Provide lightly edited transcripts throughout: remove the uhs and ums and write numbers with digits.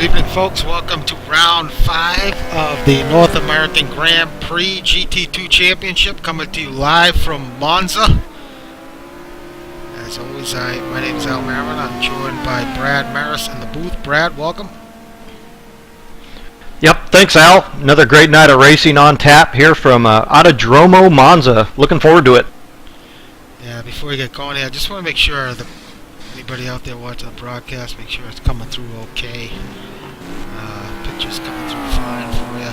Good evening, folks. Welcome to round 5 of the North American Grand Prix GT2 Championship, coming to you live from Monza. As always, my name is Eiran. I'm joined by Brad Maris in the booth. Brad, welcome. Yep, thanks, Al. Another great night of racing on tap here from Autodromo Monza. Looking forward to it. Yeah, before we get going here, I just want to make sure that anybody out there watching the broadcast, make sure it's coming through okay. Pictures coming through fine for you.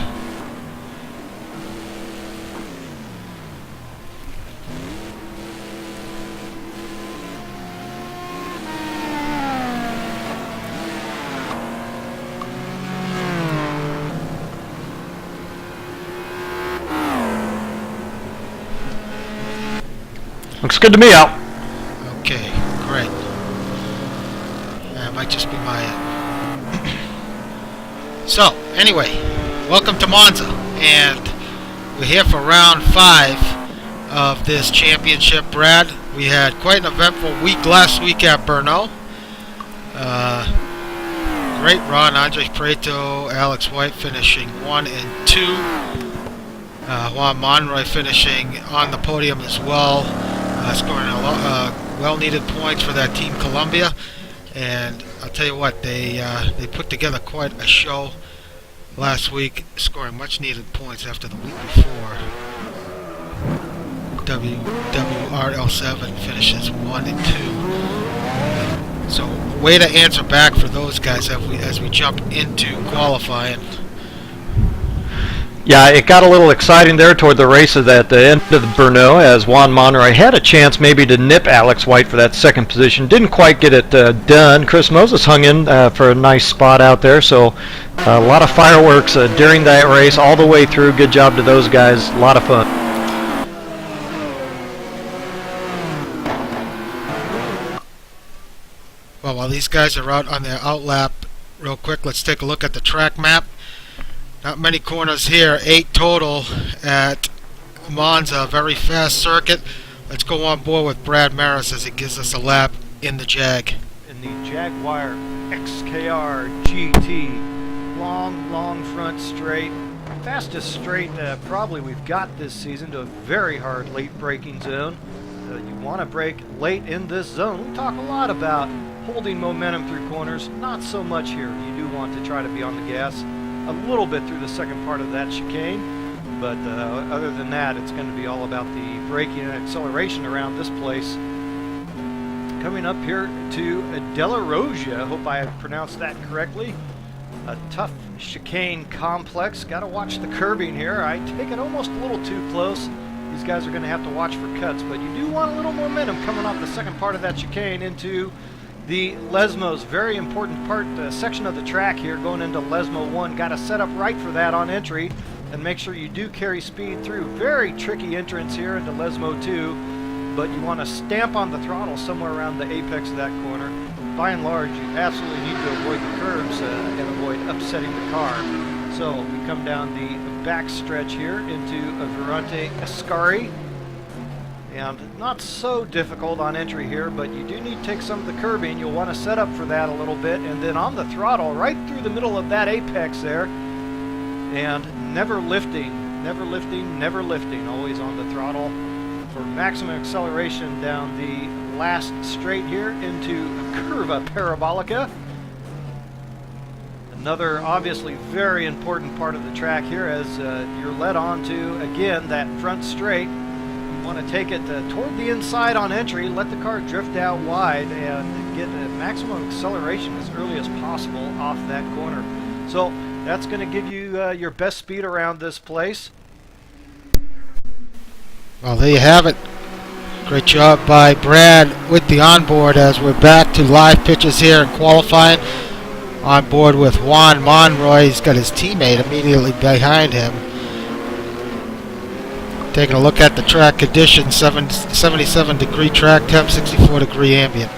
Looks good to me, Al. Okay, great. It might just be my... So, anyway, welcome to Monza, and we're here for round 5 of this championship, Brad. We had quite an eventful week last week at Brno. Great run, Andre Prieto, Alex White finishing 1 and 2. Juan Monroy finishing on the podium as well, scoring a lot, well-needed points for that Team Columbia. And I'll tell you what, they put together quite a show last week, scoring much-needed points after the week before. WRL7 finishes 1 and 2. So, way to answer back for those guys as we jump into qualifying. Yeah, it got a little exciting there toward the races at the end of the Brno, as Juan Monroy had a chance maybe to nip Alex White for that second position. Didn't quite get it done. Chris Moses hung in for a nice spot out there, so a lot of fireworks during that race all the way through. Good job to those guys. A lot of fun. Well, while these guys are out on their outlap, real quick, let's take a look at the track map. Not many corners here, 8 total at Monza, very fast circuit. Let's go on board with Brad Maris as he gives us a lap in the Jag. In the Jaguar XKR GT, long front straight, fastest straight probably we've got this season, to a very hard late braking zone. You want to brake late in this zone. We talk a lot about holding momentum through corners, not so much here. You do want to try to be on the gas a little bit through the second part of that chicane, but other than that, it's going to be all about the braking and acceleration around this place. Coming up here to Della Rosia, hope I pronounced that correctly. A tough chicane complex. Got to watch the curbing here. I take it almost a little too close. These guys are going to have to watch for cuts, but you do want a little momentum coming off the second part of that chicane into the Lesmos. Very important part, section of the track here going into Lesmo 1. Got to set up right for that on entry and make sure you do carry speed through. Very tricky entrance here into Lesmo 2, but you want to stamp on the throttle somewhere around the apex of that corner. By and large, you absolutely need to avoid the curbs and avoid upsetting the car. So we come down the back stretch here into Virante Ascari. And not so difficult on entry here, but you do need to take some of the curbing. You'll want to set up for that a little bit, and then on the throttle right through the middle of that apex there, and never lifting, always on the throttle for maximum acceleration down the last straight here into Curva Parabolica. Another obviously very important part of the track here as you're led on to, again, that front straight. Want to take it toward the inside on entry, let the car drift out wide, and get maximum acceleration as early as possible off that corner. So that's going to give you your best speed around this place. Well, there you have it. Great job by Brad with the onboard as we're back to live pitches here in qualifying. On board with Juan Monroy. He's got his teammate immediately behind him. Taking a look at the track conditions, 77 degree track temp, 64 degree ambient.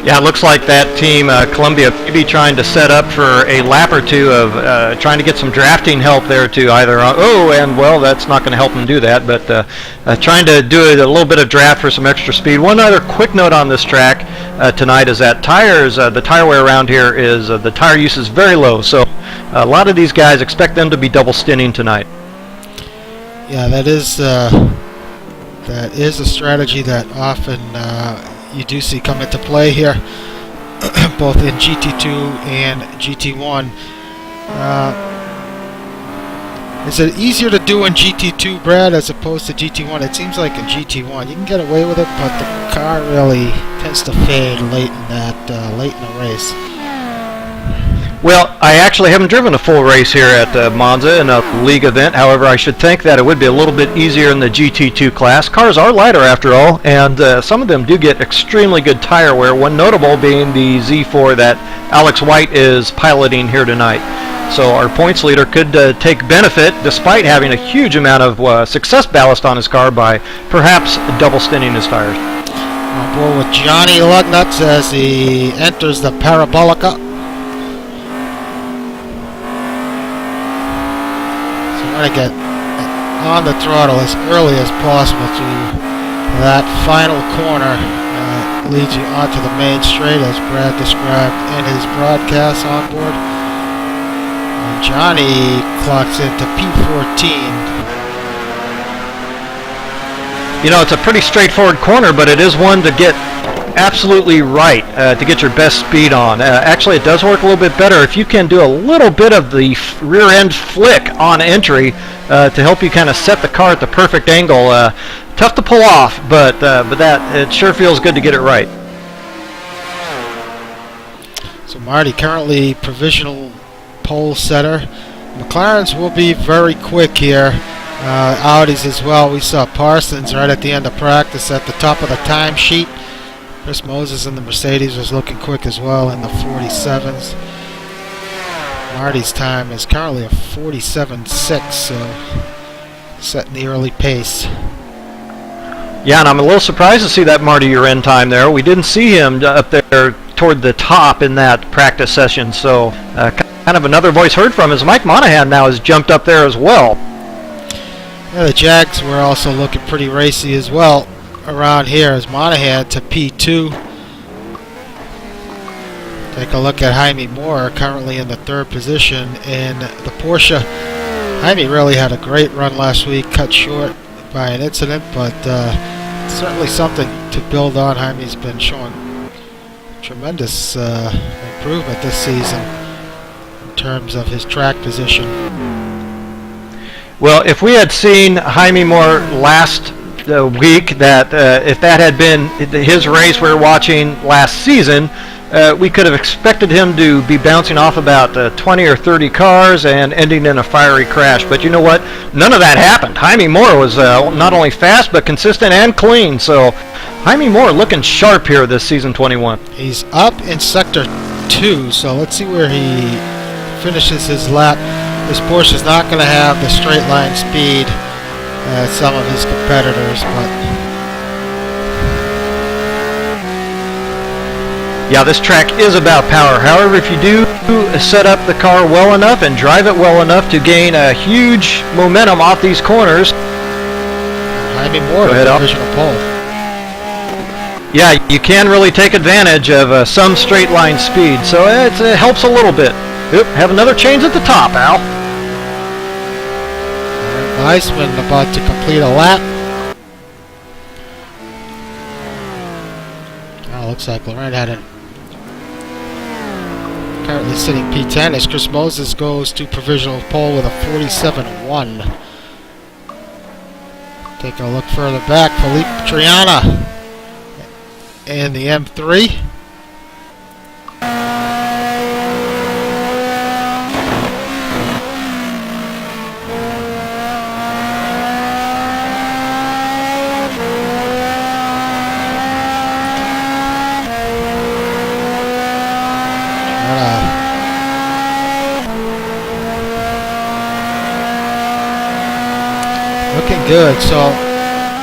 Yeah, it looks like that team, Columbia, may be trying to set up for a lap or two of trying to get some drafting help there to either, well, that's not going to help them do that, but trying to do a little bit of draft for some extra speed. One other quick note on this track, tonight is that tires, the tire wear around here is, the tire use is very low. So a lot of these guys expect them to be double stinting tonight. Yeah, that is a strategy that often you do see come into play here, both in GT2 and GT1. Is it easier to do in GT2, Brad, as opposed to GT1? It seems like in GT1 you can get away with it, but the car really tends to fade late in the race. Well, I actually haven't driven a full race here at Monza in a league event. However, I should think that it would be a little bit easier in the GT2 class. Cars are lighter after all, and some of them do get extremely good tire wear, one notable being the Z4 that Alex White is piloting here tonight. So our points leader could take benefit, despite having a huge amount of success ballast on his car, by perhaps double stinting his tires. On board with Johnny Lugnuts as he enters the Parabolica. Trying to get on the throttle as early as possible to that final corner. Leads you onto the main straight, as Brad described in his broadcast on board. And Johnny clocks into P14. You know, it's a pretty straightforward corner, but it is one to get absolutely right to get your best speed on. Actually, it does work a little bit better if you can do a little bit of the rear end flick on entry to help you kind of set the car at the perfect angle. Tough to pull off, but that it sure feels good to get it right. So Marty currently provisional pole setter. McLarens will be very quick here. Audis as well. We saw Parsons right at the end of practice at the top of the timesheet. Chris Moses in the Mercedes was looking quick as well in the 47s. Marty's time is currently a 47.6, so setting the early pace. Yeah, and I'm a little surprised to see that Marty Eiran time there. We didn't see him up there toward the top in that practice session, so kind of another voice heard from is Mike Monahan now has jumped up there as well. Yeah, the Jags were also looking pretty racy as well around here as Monahan to P2. Take a look at Jaime Moore, currently in the third position in the Porsche. Jaime really had a great run last week, cut short by an incident, but certainly something to build on. Jaime's been showing tremendous improvement this season in terms of his track position. Well, if we had seen Jaime Moore last week, that if that had been his race we were watching last season, we could have expected him to be bouncing off about 20 or 30 cars and ending in a fiery crash. But you know what? None of that happened. Jaime Moore was not only fast, but consistent and clean. So Jaime Moore looking sharp here this season 21. He's up in Sector 2, so let's see where he finishes his lap. This Porsche is not going to have the straight line speed as some of his competitors, but yeah, this track is about power. However, if you do set up the car well enough and drive it well enough to gain a huge momentum off these corners. Jaime Moore, divisional pole. Yeah, you can really take advantage of some straight line speed, so it helps a little bit. Oop, have another change at the top, Al. Weissman about to complete a lap. Oh, looks like Laurent had it. Currently sitting P10 as Chris Moses goes to provisional pole with a 47.1. Take a look further back. Felipe Triana in the M3. Looking good. So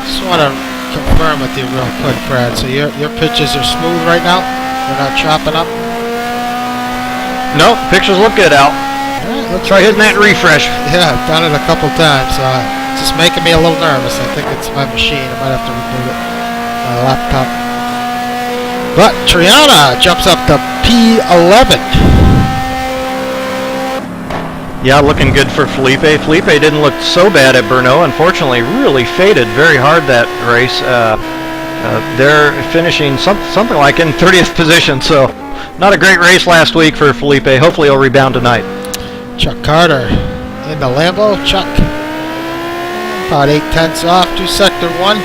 just want to confirm with you real quick, Brad. So your pitches are smooth right now? They're not chopping up? No, pictures look good, Al. Right, try hitting that refresh. Yeah, I've done it a couple times. It's just making me a little nervous. I think it's my machine. I might have to reboot it. My laptop. But Triana jumps up to P11. Yeah, looking good for Felipe. Felipe didn't look so bad at Brno. Unfortunately, really faded very hard that race. They're finishing something like in 30th position, so not a great race last week for Felipe. Hopefully he'll rebound tonight. Chuck Carter in the Lambo. Chuck about 8/10 off to Sector 1.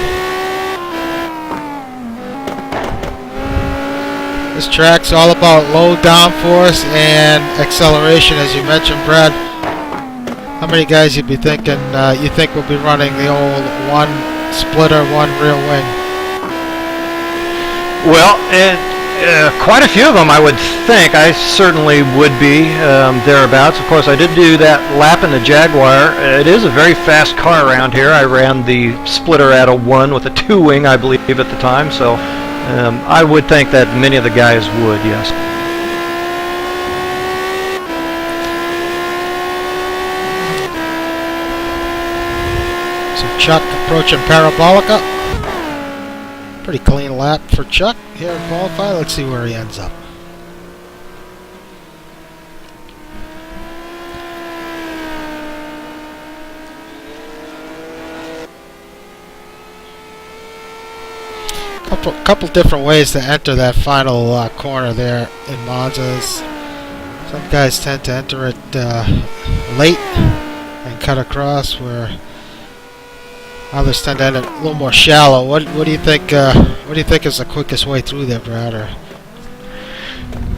This track's all about low downforce and acceleration, as you mentioned, Brad. How many guys you'd be thinking you think will be running the old one splitter, one rear wing? Well, quite a few of them, I would think. I certainly would be thereabouts. Of course, I did do that lap in the Jaguar. It is a very fast car around here. I ran the splitter at a 1 with a 2-wing, I believe, at the time. So I would think that many of the guys would, yes. So Chuck approaching Parabolica. Pretty clean lap for Chuck here in qualify. Let's see where he ends up. Couple different ways to enter that final corner there in Monza. Some guys tend to enter it late and cut across, where others tend to enter a little more shallow. What do you think? What do you think is the quickest way through there, Brad? Or?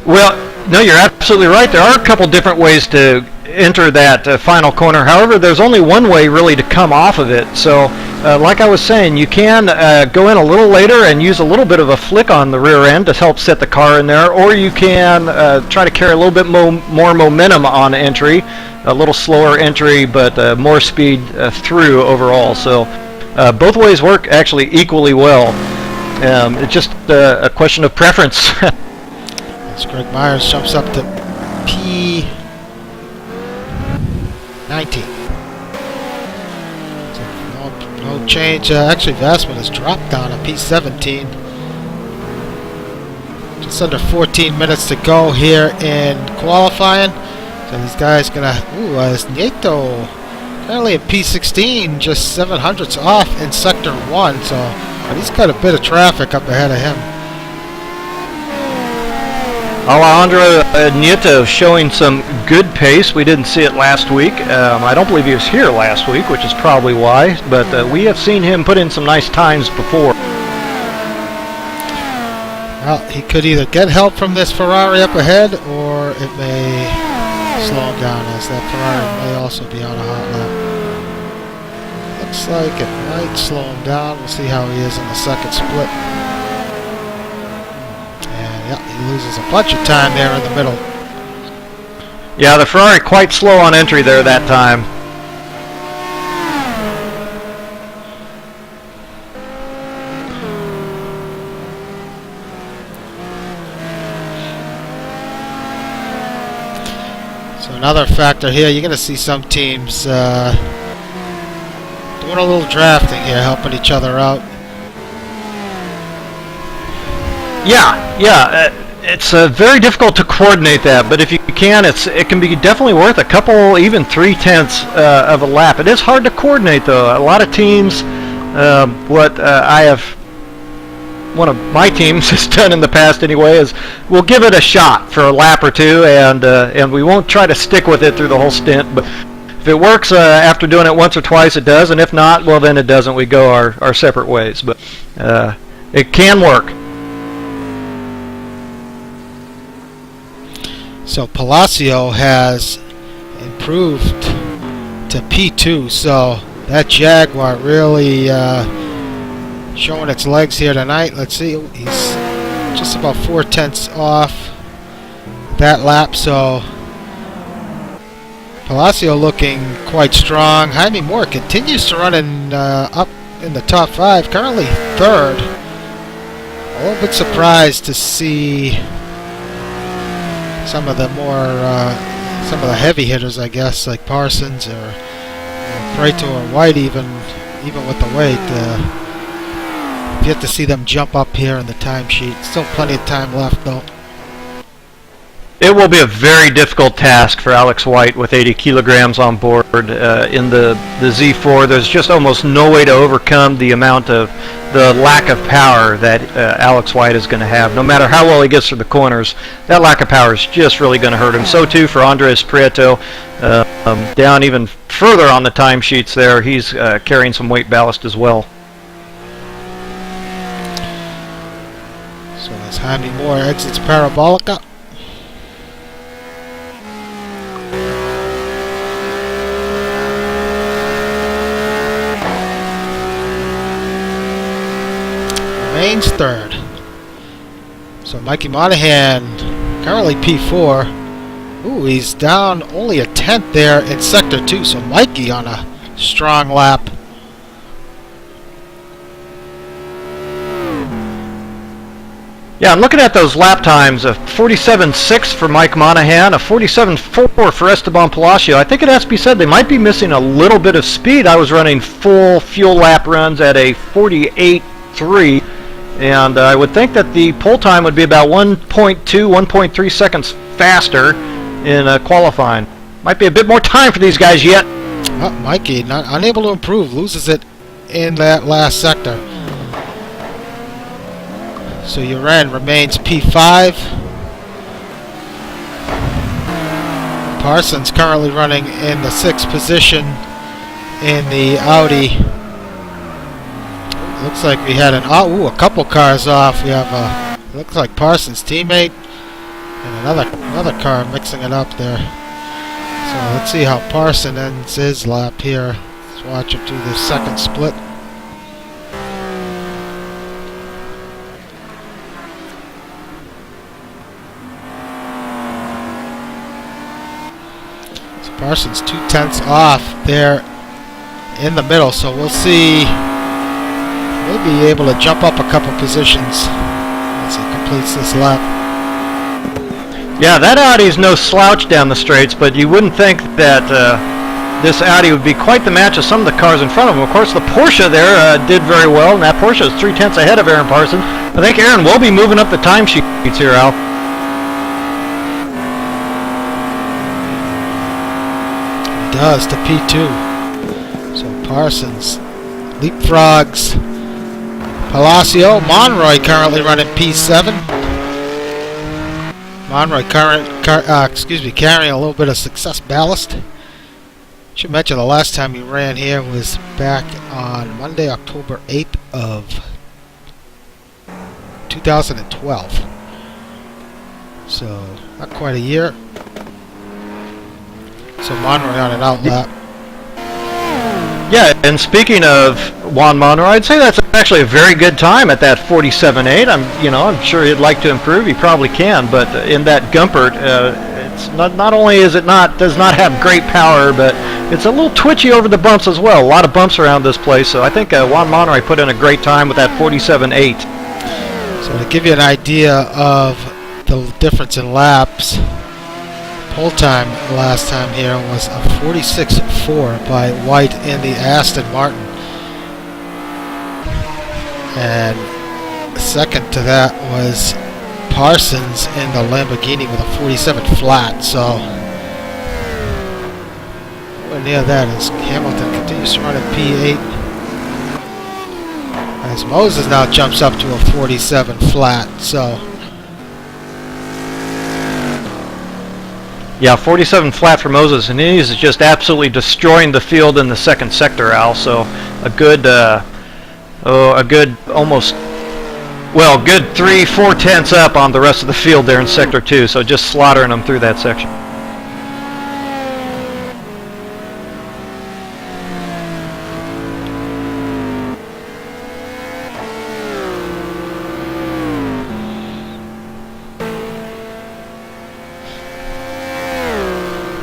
Well, no, you're absolutely right. There are a couple different ways to enter that final corner. However, there's only one way really to come off of it. So, like I was saying, you can go in a little later and use a little bit of a flick on the rear end to help set the car in there, or you can try to carry a little bit more momentum on entry, a little slower entry, but more speed through overall. So, both ways work actually equally well. It's just a question of preference. As Greg Myers jumps up to P19. So no change. Actually, Vassman has dropped down to P17. Just under 14 minutes to go here in qualifying. So these guys gonna. Ooh, is Nieto currently at P16, just 700ths off in Sector 1. So he's got a bit of traffic up ahead of him. Alejandro Nieto showing some good pace. We didn't see it last week. I don't believe he was here last week, which is probably why, but we have seen him put in some nice times before. Well, he could either get help from this Ferrari up ahead, or it may slow him down, as that Ferrari may also be on a hot lap. Looks like it might slow him down. We'll see how he is in the second split. Yeah, he loses a bunch of time there in the middle. Yeah, the Ferrari quite slow on entry there that time. So another factor here, you're going to see some teams doing a little drafting here, helping each other out. Yeah, it's very difficult to coordinate that, but if you can, it can be definitely worth a couple, even 3/10 of a lap. It is hard to coordinate, though. A lot of teams, one of my teams has done in the past anyway, is we'll give it a shot for a lap or two, and we won't try to stick with it through the whole stint. But if it works after doing it once or twice, it does, and if not, well, then it doesn't. We go our separate ways. But it can work. So Palacio has improved to P2, so that Jaguar really showing its legs here tonight. Let's see, he's just about 4/10 off that lap, so Palacio looking quite strong. Jaime Moore continues to run up in the top 5, currently 3rd. A little bit surprised to see some of the heavy hitters, I guess, like Parsons or Preto or White, even with the weight. If yet to see them jump up here in the timesheet. Still plenty of time left, though. It will be a very difficult task for Alex White with 80 kilograms on board in the Z4. There's just almost no way to overcome the amount of the lack of power that Alex White is going to have. No matter how well he gets through the corners, that lack of power is just really going to hurt him. So too for Andres Prieto, down even further on the timesheets there. He's carrying some weight ballast as well. So as Jaime Moore exits Parabolica. Remains third. So Mikey Monahan currently P4. Ooh, he's down only a tenth there in Sector 2. So Mikey on a strong lap. Yeah, I'm looking at those lap times, a 47.6 for Mike Monahan, a 47.4 for Esteban Palacio. I think it has to be said they might be missing a little bit of speed. I was running full fuel lap runs at a 48.3, and I would think that the pole time would be about 1.2, 1.3 seconds faster in qualifying. Might be a bit more time for these guys yet. Oh, Mikey, unable to improve, loses it in that last sector. So Eiran remains P5. Parsons currently running in the 6th position in the Audi. Looks like we had a couple cars off. We have looks like Parsons' teammate and another car mixing it up there. So let's see how Parsons ends his lap here. Let's watch him do the second split. Parsons 2/10 off there in the middle, so we'll see. Maybe able to jump up a couple positions as he completes this lap. Yeah, that Audi's no slouch down the straights, but you wouldn't think that this Audi would be quite the match of some of the cars in front of him. Of course, the Porsche there did very well, and that Porsche is 3/10 ahead of Eiran Parsons. I think Eiran will be moving up the timesheets here, Al. Does to P2. So Parsons leapfrogs Palacio. Monroy currently running P7. Monroy carrying a little bit of success ballast. Should mention the last time he ran here was back on Monday, October 8th of 2012. So not quite a year. So Monroy on an out lap. Yeah, and speaking of Juan Monroy, I'd say that's actually a very good time at that 47.8. I'm sure he'd like to improve. He probably can, but in that Gumpert, it's not only does not have great power, but it's a little twitchy over the bumps as well. A lot of bumps around this place, so I think Juan Monroy put in a great time with that 47.8. So to give you an idea of the difference in laps. Pole time last time here was a 46.4 by White in the Aston Martin, and second to that was Parsons in the Lamborghini with a 47 flat. So nowhere near that as Hamilton continues to run at P8, as Moses now jumps up to a 47 flat. So yeah, 47 flat for Moses, and he's just absolutely destroying the field in the second sector, Al. So a good 3-4 tenths up on the rest of the field there in sector 2. So just slaughtering them through that section.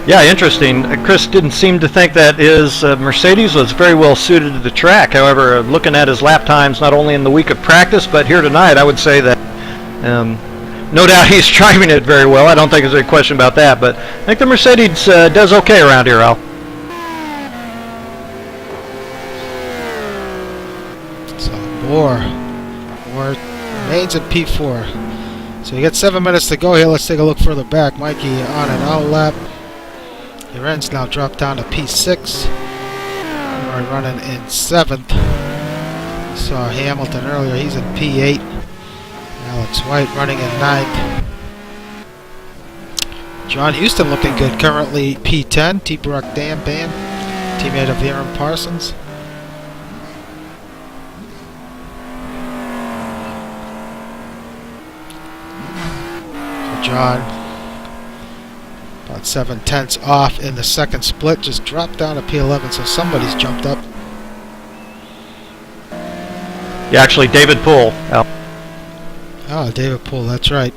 Yeah, interesting. Chris didn't seem to think that his Mercedes was very well suited to the track. However, looking at his lap times, not only in the week of practice, but here tonight, I would say that no doubt he's driving it very well. I don't think there's any question about that, but I think the Mercedes does okay around here, Al. So Moore P4, remains in P4. So you got 7 minutes to go here. Let's take a look further back. Mikey on an out lap. Eiran's now dropped down to P6. We're running in 7th. We saw Hamilton earlier. He's in P8. Alex White running in 9th. John Houston looking good. Currently P10. T-Brock Dan Band. Teammate of Eiran Parsons. John, about 7/10 off in the second split, just dropped down to P11, so somebody's jumped up. Yeah, actually, David Poole. Oh, David Poole, that's right.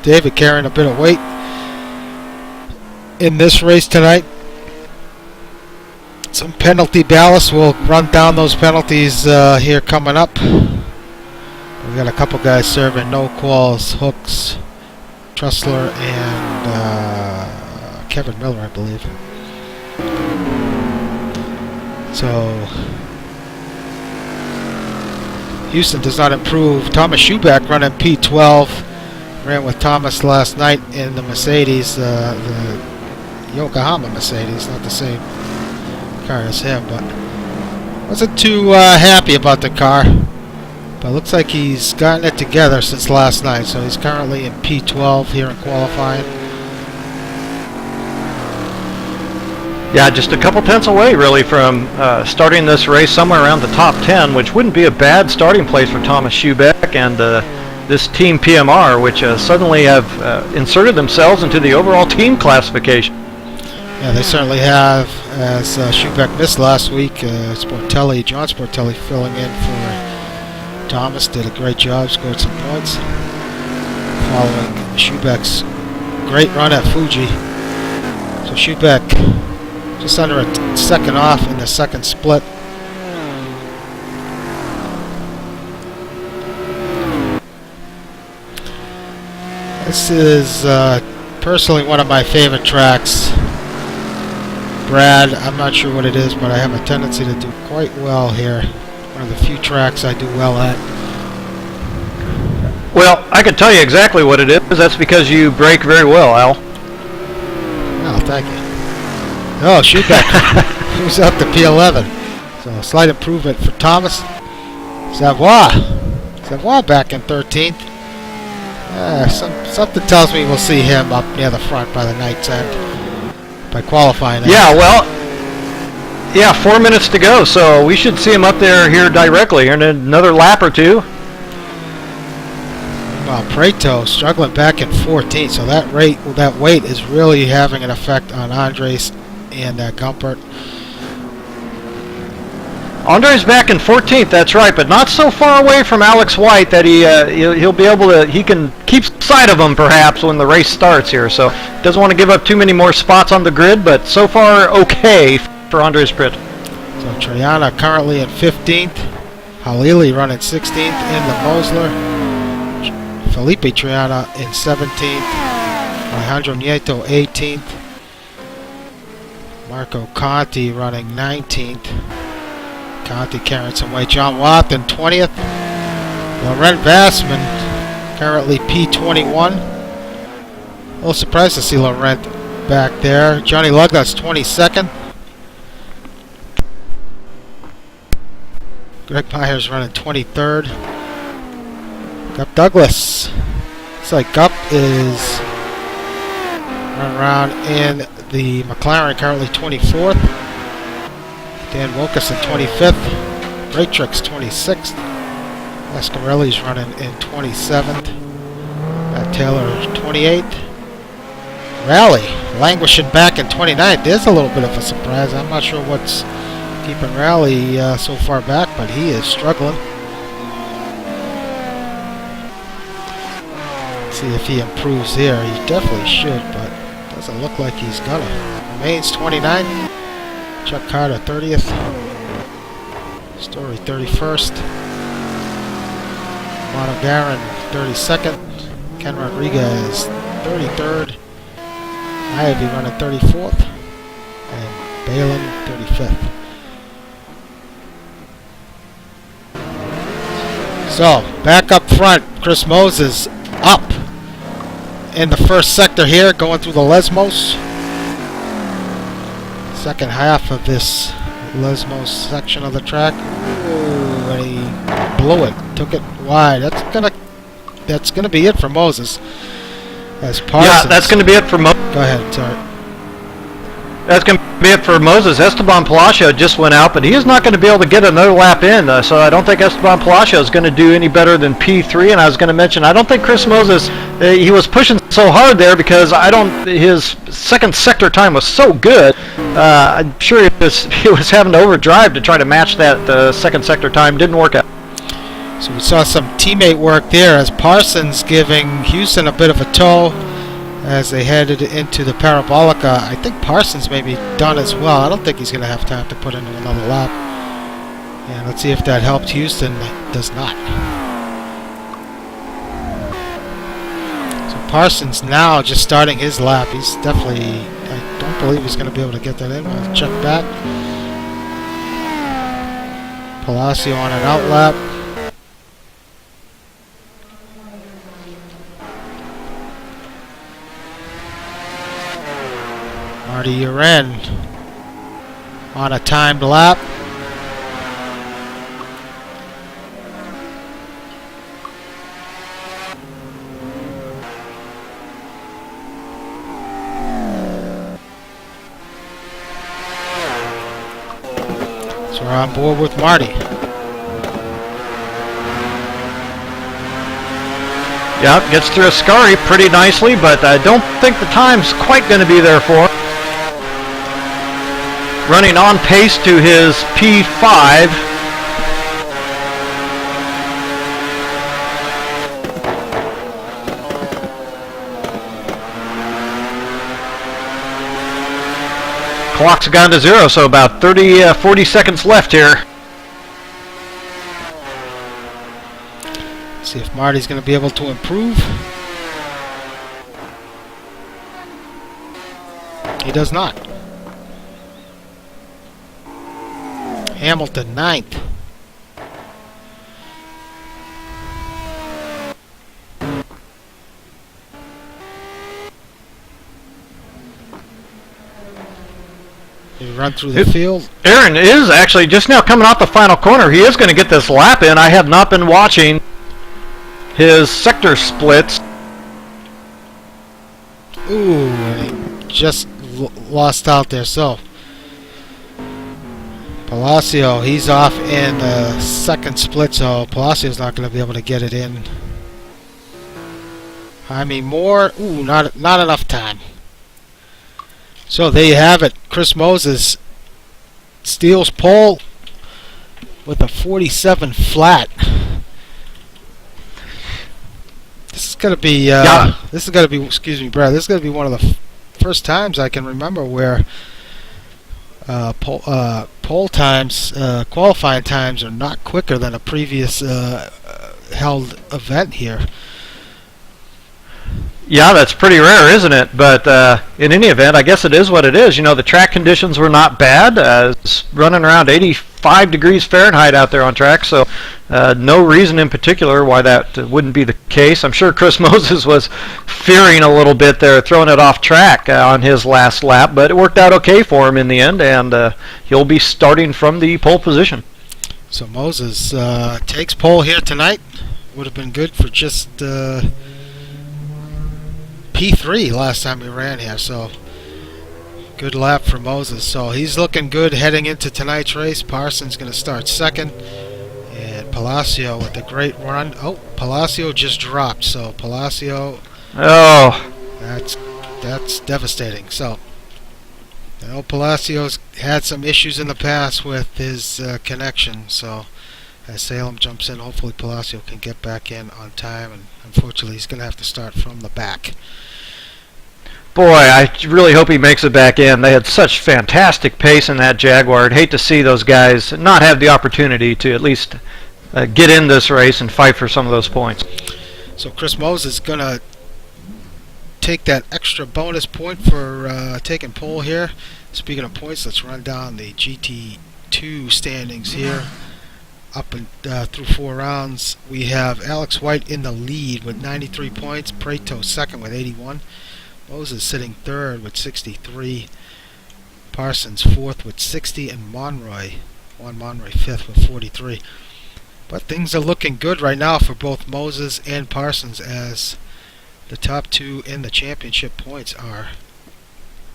David carrying a bit of weight in this race tonight. Some penalty ballast. We'll run down those penalties here coming up. We got a couple guys serving no quals, hooks. Trussler and Kevin Miller, I believe. So Houston does not improve. Thomas Schuback running P12. Ran with Thomas last night in the Mercedes, the Yokohama Mercedes, not the same car as him, but wasn't too happy about the car. But looks like he's gotten it together since last night, so he's currently in P12 here in qualifying. Yeah, just a couple tenths away, really, from starting this race somewhere around the top 10, which wouldn't be a bad starting place for Thomas Schuback and this Team PMR, which suddenly have inserted themselves into the overall team classification. Yeah, they certainly have, as Schuback missed last week. John Sportelli filling in for Thomas, did a great job, scored some points. Following Schuback's great run at Fuji. So Schuback just under a second off in the second split. This is personally one of my favorite tracks. Brad, I'm not sure what it is, but I have a tendency to do quite well here. One of the few tracks I do well at. Well, I can tell you exactly what it is. That's because you brake very well, Al. Oh, thank you. Oh, Schuback moves up to P11. So a slight improvement for Thomas. Savoy back in 13th. Something tells me we'll see him up near the front by the night's end. By qualifying. Yeah, well, 4 minutes to go, so we should see him up there here directly in another lap or two. Well, Prato struggling back in 14th, so that weight is really having an effect on Andres and Gumpert. Andres back in 14th, that's right, but not so far away from Alex White that he'll be able to, he can keep sight of him perhaps when the race starts here, so doesn't want to give up too many more spots on the grid, but so far okay for Andres Prit. So Triana currently in 15th, Halili running 16th in the Mosler, Felipe Triana in 17th, Alejandro Nieto 18th, Marco Conti running 19th. Conti carrying some weight. John Watson 20th. Laurent Vassman currently P21. A little surprised to see Laurent back there. Johnny Lugnut's 22nd. Greg Myers running 23rd. Gup Douglas. Looks like Gup is running around in the McLaren, currently 24th. Dan Wilkerson 25th. Raytrix 26th. Escarelli's running in 27th. Matt Taylor 28th. Rally languishing back in 29th. There's a little bit of a surprise. I'm not sure what's keeping Rally so far back, but he is struggling. See if he improves here. He definitely should, but doesn't look like he's gonna. Remains 29th. Chuck Carter 30th. Story 31st. Mono Garin 32nd. Ken Rodriguez 33rd. Ivy running 34th. And Balin 35th. So, back up front, Chris Moses up in the first sector here, going through the Lesmos. Second half of this Lesmos section of the track. Ooh, and he blew it, took it wide. That's gonna be it for Moses. As Parsons. Yeah, that's going to be it for Moses. Go ahead, sorry. That's going to be it for Moses. Esteban Palacio just went out, but he is not going to be able to get another lap in, so I don't think Esteban Palacio is going to do any better than P3. And I was going to mention, I don't think Chris Moses, he was pushing so hard there because his second sector time was so good. I'm sure he was having to overdrive to try to match that second sector time. Didn't work out. So we saw some teammate work there as Parsons giving Houston a bit of a tow as they headed into the Parabolica. I think Parsons may be done as well. I don't think he's going to have time to put in another lap. And let's see if that helped Houston. It does not. So Parsons now just starting his lap. He's definitely, I don't believe he's going to be able to get that in. We'll check back. Palacio on an out lap. Eiran on a timed lap. So we're on board with Marty. Yeah, gets through Ascari pretty nicely, but I don't think the time's quite going to be there for him. Running on pace to his P5. Clock's gone to 0, so about 40 seconds left here. See if Marty's going to be able to improve. He does not. Hamilton 9th. He run through the field. Eiran is actually just now coming out the final corner. He is going to get this lap in. I have not been watching his sector splits. Ooh, and he just lost out there. So Palacio, he's off in the second split, so Palacio's not going to be able to get it in. I mean, more. Ooh, not enough time. So there you have it. Chris Moses steals pole with a 47 flat. This is going to be. This is going to be. Excuse me, Brad. This is going to be one of the first times I can remember where pole times, qualifying times, are not quicker than a previous held event here. Yeah, that's pretty rare, isn't it? But in any event, I guess it is what it is. You know, the track conditions were not bad. It's running around 85 degrees Fahrenheit out there on track, so no reason in particular why that wouldn't be the case. I'm sure Chris Moses was fearing a little bit there, throwing it off track on his last lap, but it worked out okay for him in the end, and he'll be starting from the pole position. So Moses takes pole here tonight. Would have been good for just P3 last time we ran here, so good lap for Moses. So he's looking good heading into tonight's race. Parsons going to start second, and Palacio with a great run. Oh, Palacio just dropped, so Palacio. Oh, that's devastating. So I know Palacio's had some issues in the past with his connection, so as Salem jumps in, hopefully Palacio can get back in on time, and unfortunately he's going to have to start from the back. boy, I really hope he makes it back in. They had such fantastic pace in that Jaguar. I'd hate to see those guys not have the opportunity to at least get in this race and fight for some of those points. So Chris Moses is going to take that extra bonus point for taking pole here. Speaking of points, let's run down the GT2 standings here. up and through 4 rounds. We have Alex White in the lead with 93 points, Prato second with 81, Moses sitting third with 63, Parsons fourth with 60, and Juan Monroy fifth with 43. But things are looking good right now for both Moses and Parsons, as the top 2 in the championship points are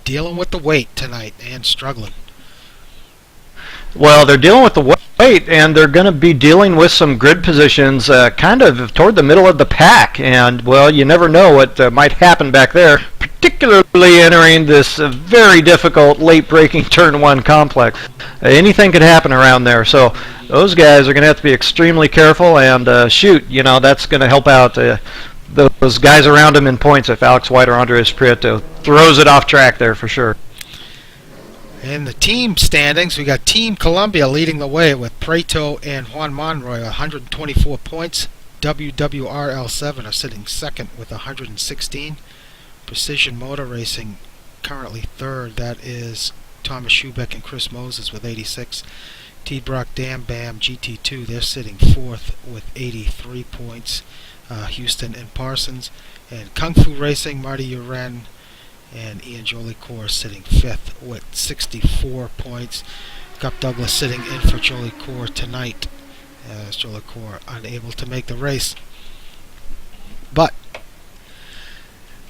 dealing with the weight tonight and struggling. Well, they're dealing with the weight, and they're going to be dealing with some grid positions kind of toward the middle of the pack. And, well, you never know what might happen back there, particularly entering this very difficult late-breaking Turn 1 complex. Anything could happen around there. So those guys are going to have to be extremely careful, and shoot, that's going to help out those guys around him in points if Alex White or Andres Prieto throws it off track there for sure. In the team standings, we got Team Columbia leading the way with Prato and Juan Monroy 124 points. WWRL7 are sitting second with 116. Precision Motor Racing currently third. That is Thomas Schubeck and Chris Moses with 86. T-Brock Dam Bam GT2, they're sitting fourth with 83 points. Houston and Parsons. And Kung Fu Racing, Marty Uren and Ian Jolicoeur sitting fifth with 64 points. Gup Douglas sitting in for Jolicoeur tonight, as Jolicoeur unable to make the race. But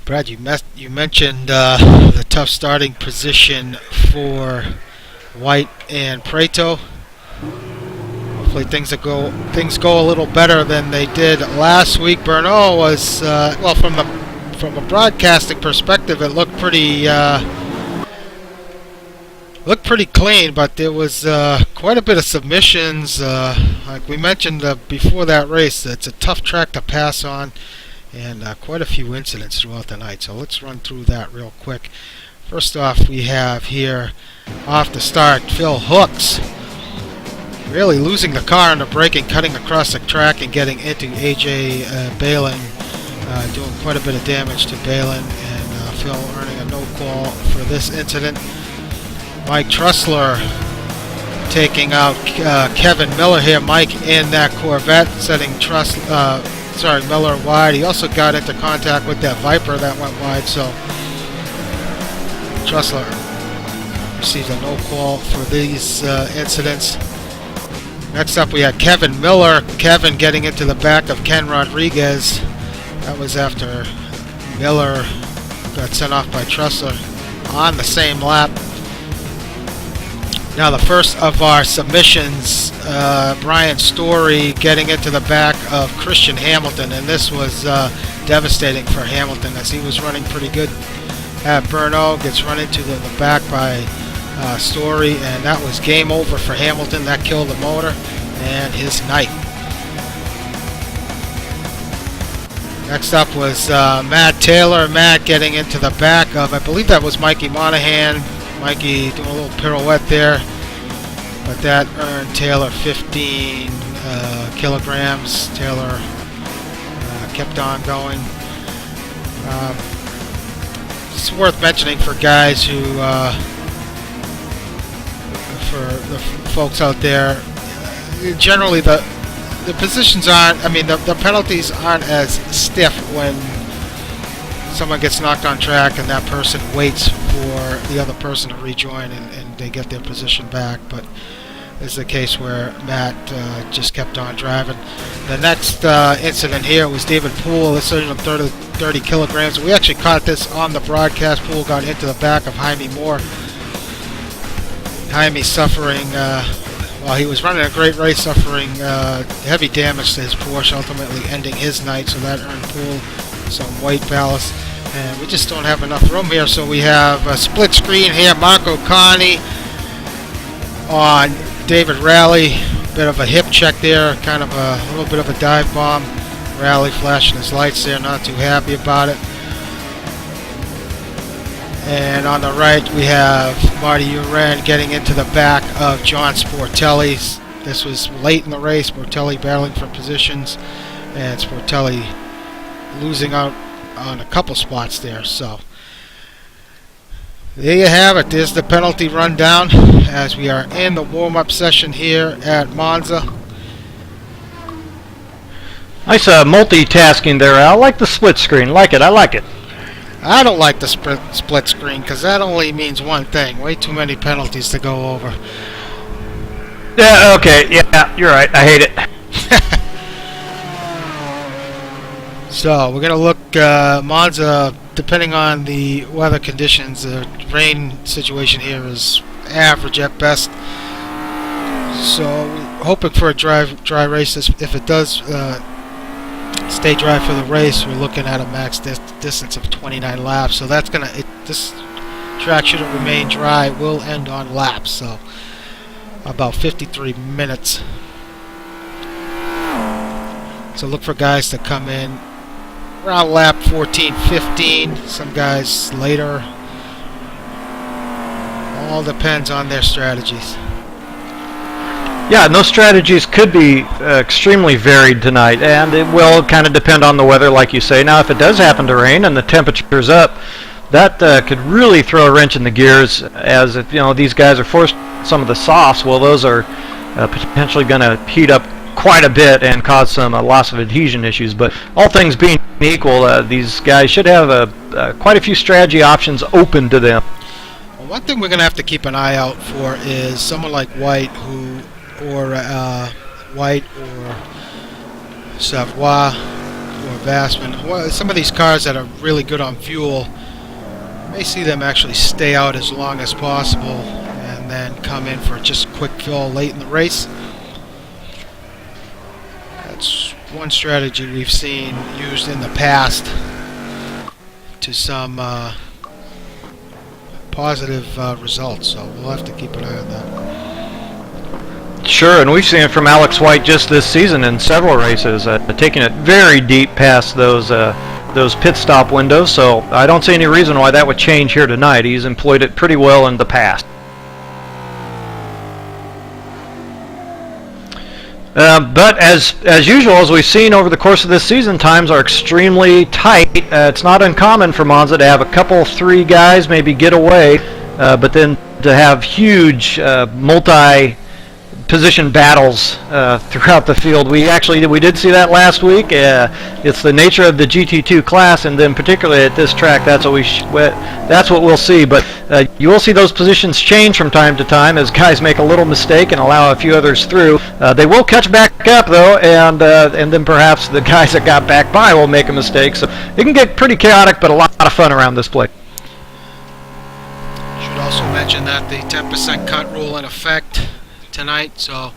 Brad, you mentioned the tough starting position for White and Prato. Hopefully things go a little better than they did last week. Bernal was well, from a broadcasting perspective, it looked pretty clean, but there was quite a bit of submissions. Like we mentioned before that race, it's a tough track to pass on, and quite a few incidents throughout the night. So let's run through that real quick. First off, we have here off the start Phil Hooks really losing the car under braking, cutting across the track and getting into AJ Balin, doing quite a bit of damage to Balin, and Phil earning a no call for this incident. Mike Trussler taking out Kevin Miller here. Mike in that Corvette, setting Miller wide. He also got into contact with that Viper that went wide, so Trussler received a no call for these incidents. Next up we had Kevin Miller. Kevin getting into the back of Ken Rodriguez. That was after Miller got sent off by Trussler on the same lap. Now the first of our submissions, Brian Story getting into the back of Christian Hamilton, and this was devastating for Hamilton as he was running pretty good at Brno. Gets run into the back by Story, and that was game over for Hamilton. That killed the motor and his night. Next up was Matt Taylor. Matt getting into the back of, I believe that was Mikey Monahan. Mikey doing a little pirouette there, but that earned Taylor 15 kilograms. Taylor kept on going. It's worth mentioning for guys who, for the folks out there, generally the positions aren't, the penalties aren't as stiff when someone gets knocked on track and that person waits for the other person to rejoin and they get their position back. But this is a case where Matt just kept on driving. The next incident here was David Poole. This is 30 kilograms. We actually caught this on the broadcast. Poole got into the back of Jaime Moore. Jaime suffering, while he was running a great race, suffering heavy damage to his Porsche, ultimately ending his night. So that earned Poole some weight ballast. And we just don't have enough room here, so we have a split screen here. Marco Connie on David Rowley. Bit of a hip check there, kind of a little bit of a dive bomb. Rowley flashing his lights there, not too happy about it. And on the right we have Marty Uren getting into the back of John Sportelli. This was late in the race. Sportelli battling for positions, and Sportelli losing out on a couple spots there. So there you have it. There's the penalty rundown as we are in the warm-up session here at Monza. Nice multitasking there, Al. I like the split screen. Like it. I like it. I don't like the split screen because that only means one thing. Way too many penalties to go over. Yeah, okay. Yeah, you're right. I hate it. So we're going to look Monza, depending on the weather conditions. The rain situation here is average at best. So we're hoping for a dry race. If it does stay dry for the race, we're looking at a max distance of 29 laps. So that's this track, should it remain dry, will end on laps. So about 53 minutes. So look for guys to come in around lap 14, 15. Some guys later. All depends on their strategies. Yeah, and those strategies could be extremely varied tonight, and it will kind of depend on the weather, like you say. Now, if it does happen to rain and the temperature's up, that could really throw a wrench in the gears, as if, these guys are forced some of the softs. Well, those are potentially going to heat up quite a bit and cause some loss of adhesion issues. But all things being equal, these guys should have quite a few strategy options open to them. Well, one thing we're going to have to keep an eye out for is someone like White, or Savoy, or Vassman. Well, some of these cars that are really good on fuel, you may see them actually stay out as long as possible and then come in for just quick fill late in the race. That's one strategy we've seen used in the past to some positive results, so we'll have to keep an eye on that. Sure, and we've seen it from Alex White just this season in several races, taking it very deep past those pit stop windows, so I don't see any reason why that would change here tonight. He's employed it pretty well in the past. But as usual, as we've seen over the course of this season, times are extremely tight. It's not uncommon for Monza to have a couple, 3 guys maybe get away, but then to have huge multi-position battles throughout the field. We did see that last week. It's the nature of the GT2 class, and then particularly at this track, that's what we'll see. But you will see those positions change from time to time as guys make a little mistake and allow a few others through. They will catch back up though, and then perhaps the guys that got back by will make a mistake. So it can get pretty chaotic, but a lot of fun around this place. Should also mention that the 10% cut rule in effect tonight, so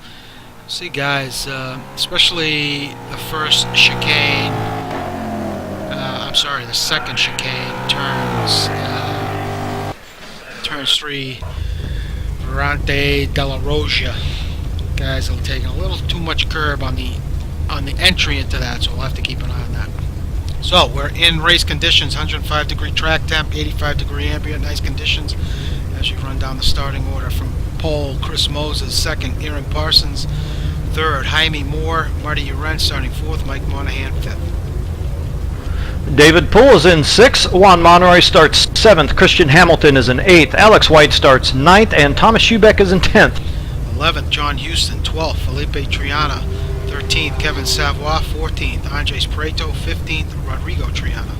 see guys, especially the first chicane, the second chicane, turns 3, Verante della Roja. Guys are taking a little too much curb on the entry into that, so we'll have to keep an eye on that. So we're in race conditions, 105 degree track temp, 85 degree ambient, nice conditions. As you run down the starting order from pole, Chris Moses, second, Eiran Parsons, third, Jaime Moore, Marty Eiran starting fourth, Mike Monahan fifth. David Poole is in 6th, Juan Monroy starts 7th, Christian Hamilton is in 8th, Alex White starts 9th, and Thomas Schubeck is in 10th. 11th, John Houston, 12th, Felipe Triana, 13th, Kevin Savoy, 14th, Andres Prieto, 15th, Rodrigo Triana.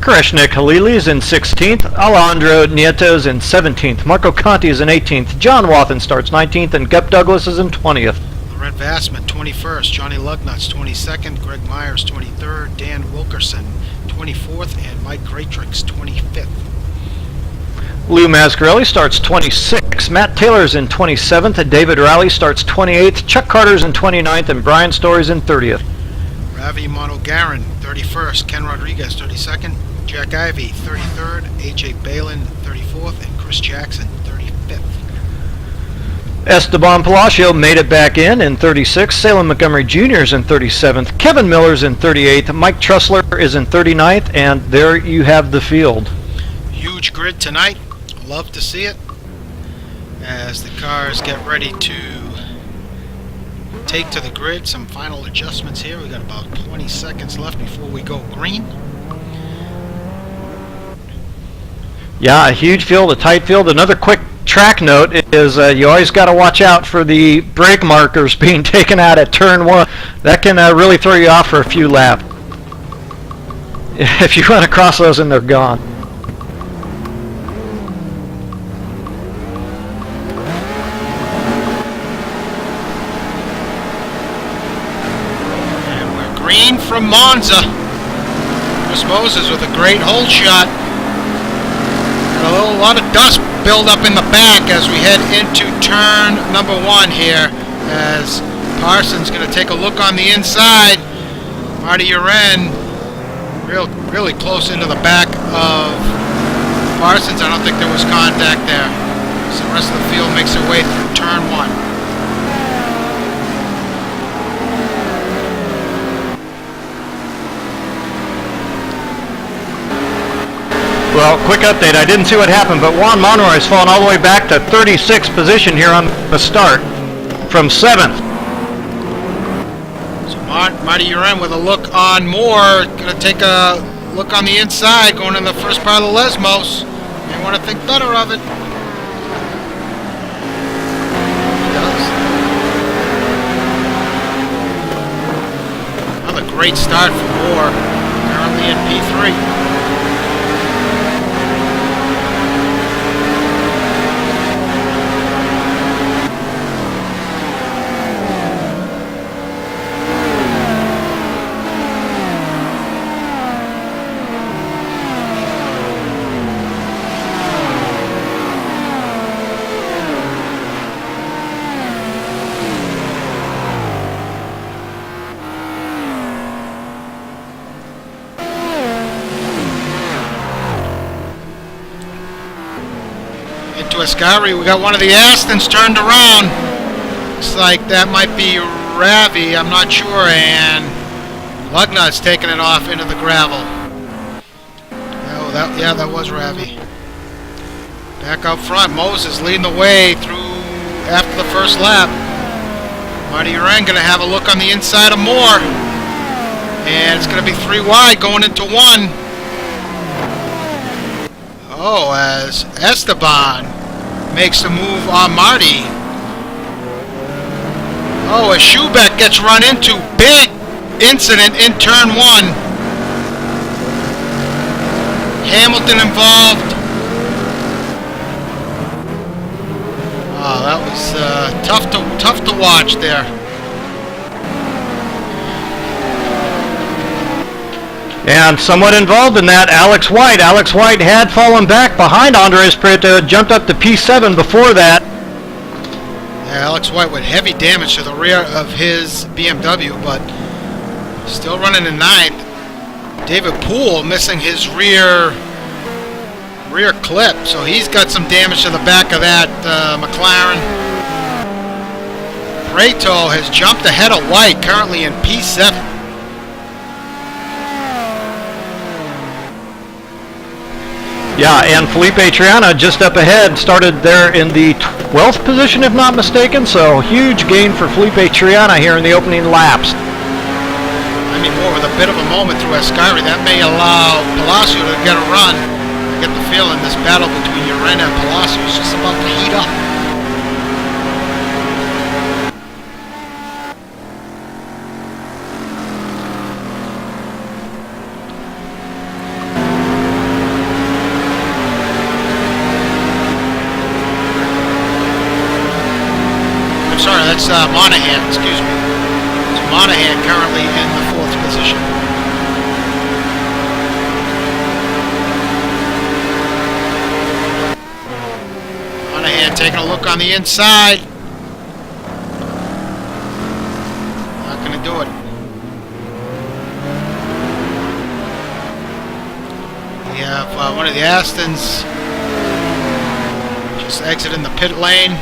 Kreshnik Halili is in 16th, Alejandro Nieto is in 17th, Marco Conti is in 18th, John Wathen starts 19th, and Gup Douglas is in 20th. Laurent Vassman, 21st, Johnny Lugnutz, 22nd, Greg Myers, 23rd, Dan Wilkerson, 24th, and Mike Greatrix, 25th. Lou Mascarelli starts 26th, Matt Taylor is in 27th, David Rowley starts 28th, Chuck Carter is in 29th, and Brian Story is in 30th. Ravi Monogaran, 31st, Ken Rodriguez, 32nd, Jack Ivey, 33rd, AJ Balin, 34th, and Chris Jackson, 35th. Esteban Palacio made it back in 36th, Salem Montgomery Jr. is in 37th, Kevin Miller is in 38th, Mike Trussler is in 39th, and there you have the field. Huge grid tonight. Love to see it as the cars get ready to take to the grid. Some final adjustments here. We got about 20 seconds left before we go green. Yeah, a huge field, a tight field. Another quick track note is you always got to watch out for the brake markers being taken out at turn 1. That can really throw you off for a few laps. If you run across those and they're gone. And we're green from Monza. Chris Moses with a great hold shot. A lot of dust build up in the back as we head into turn number 1 here, as Parsons going to take a look on the inside. Marty Eiran really close into the back of Parsons. I don't think there was contact there. So the rest of the field makes their way through turn 1. Well, quick update. I didn't see what happened, but Juan Monroy has fallen all the way back to 36th position here on the start from 7th. So Marty Eiran with a look on Moore. Going to take a look on the inside, going in the first part of the Lesmos. May want to think better of it. He does. Another great start for Moore, currently in P3. Into Ascari, we got one of the Astons turned around. Looks like that might be Ravi, I'm not sure, and Lugnut's taking it off into the gravel. Oh, that was Ravi. Back up front, Moses leading the way through after the first lap. Marty Eiran going to have a look on the inside of Moore, and it's going to be 3 wide going into 1. Oh, as Esteban makes the move on Marty. Oh, as Schubeck gets run into. Big incident in turn 1. Hamilton involved. Oh, that was tough to watch there. And somewhat involved in that, Alex White. Alex White had fallen back behind Andres Prieto, jumped up to P7 before that. Yeah, Alex White with heavy damage to the rear of his BMW, but still running in 9th. David Poole missing his rear clip, so he's got some damage to the back of that McLaren. Prieto has jumped ahead of White, currently in P7. Yeah, and Felipe Triana just up ahead, started there in the 12th position, if not mistaken, so huge gain for Felipe Triana here in the opening laps. I mean, more with a bit of a moment through Ascari, that may allow Palacio to get a run. I get the feeling this battle between Eiran and Palacio is just about to heat up. Sorry, that's Monahan, excuse me. So Monahan currently in the 4th position. Monahan taking a look on the inside. Not going to do it. We have one of the Astons just exiting the pit lane.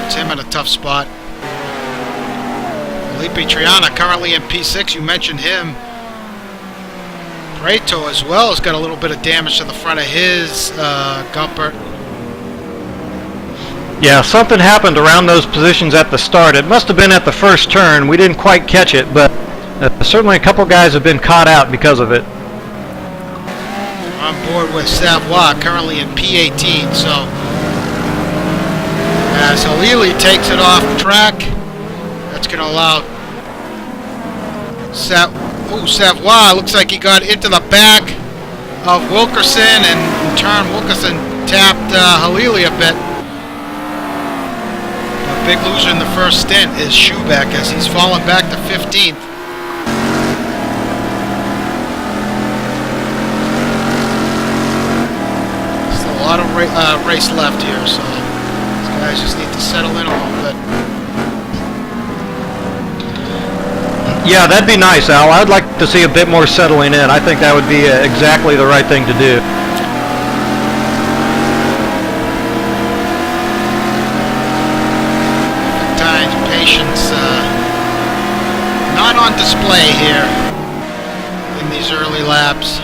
Puts him in a tough spot. Felipe Triana currently in P6. You mentioned him. Prieto as well has got a little bit of damage to the front of his Gumpert. Yeah, something happened around those positions at the start. It must have been at the first turn. We didn't quite catch it, but certainly a couple guys have been caught out because of it. On board with Savoie, currently in P18, so As Halili takes it off track, that's going to allow Savoie. Looks like he got into the back of Wilkerson, and in turn Wilkerson tapped Halili a bit. A big loser in the first stint is Schubeck, as he's fallen back to 15th. Still a lot of race left here, so these guys just need to settle in a little bit. Yeah, that'd be nice, Al. I'd like to see a bit more settling in. I think that would be exactly the right thing to do. Times patience not on display here in these early laps.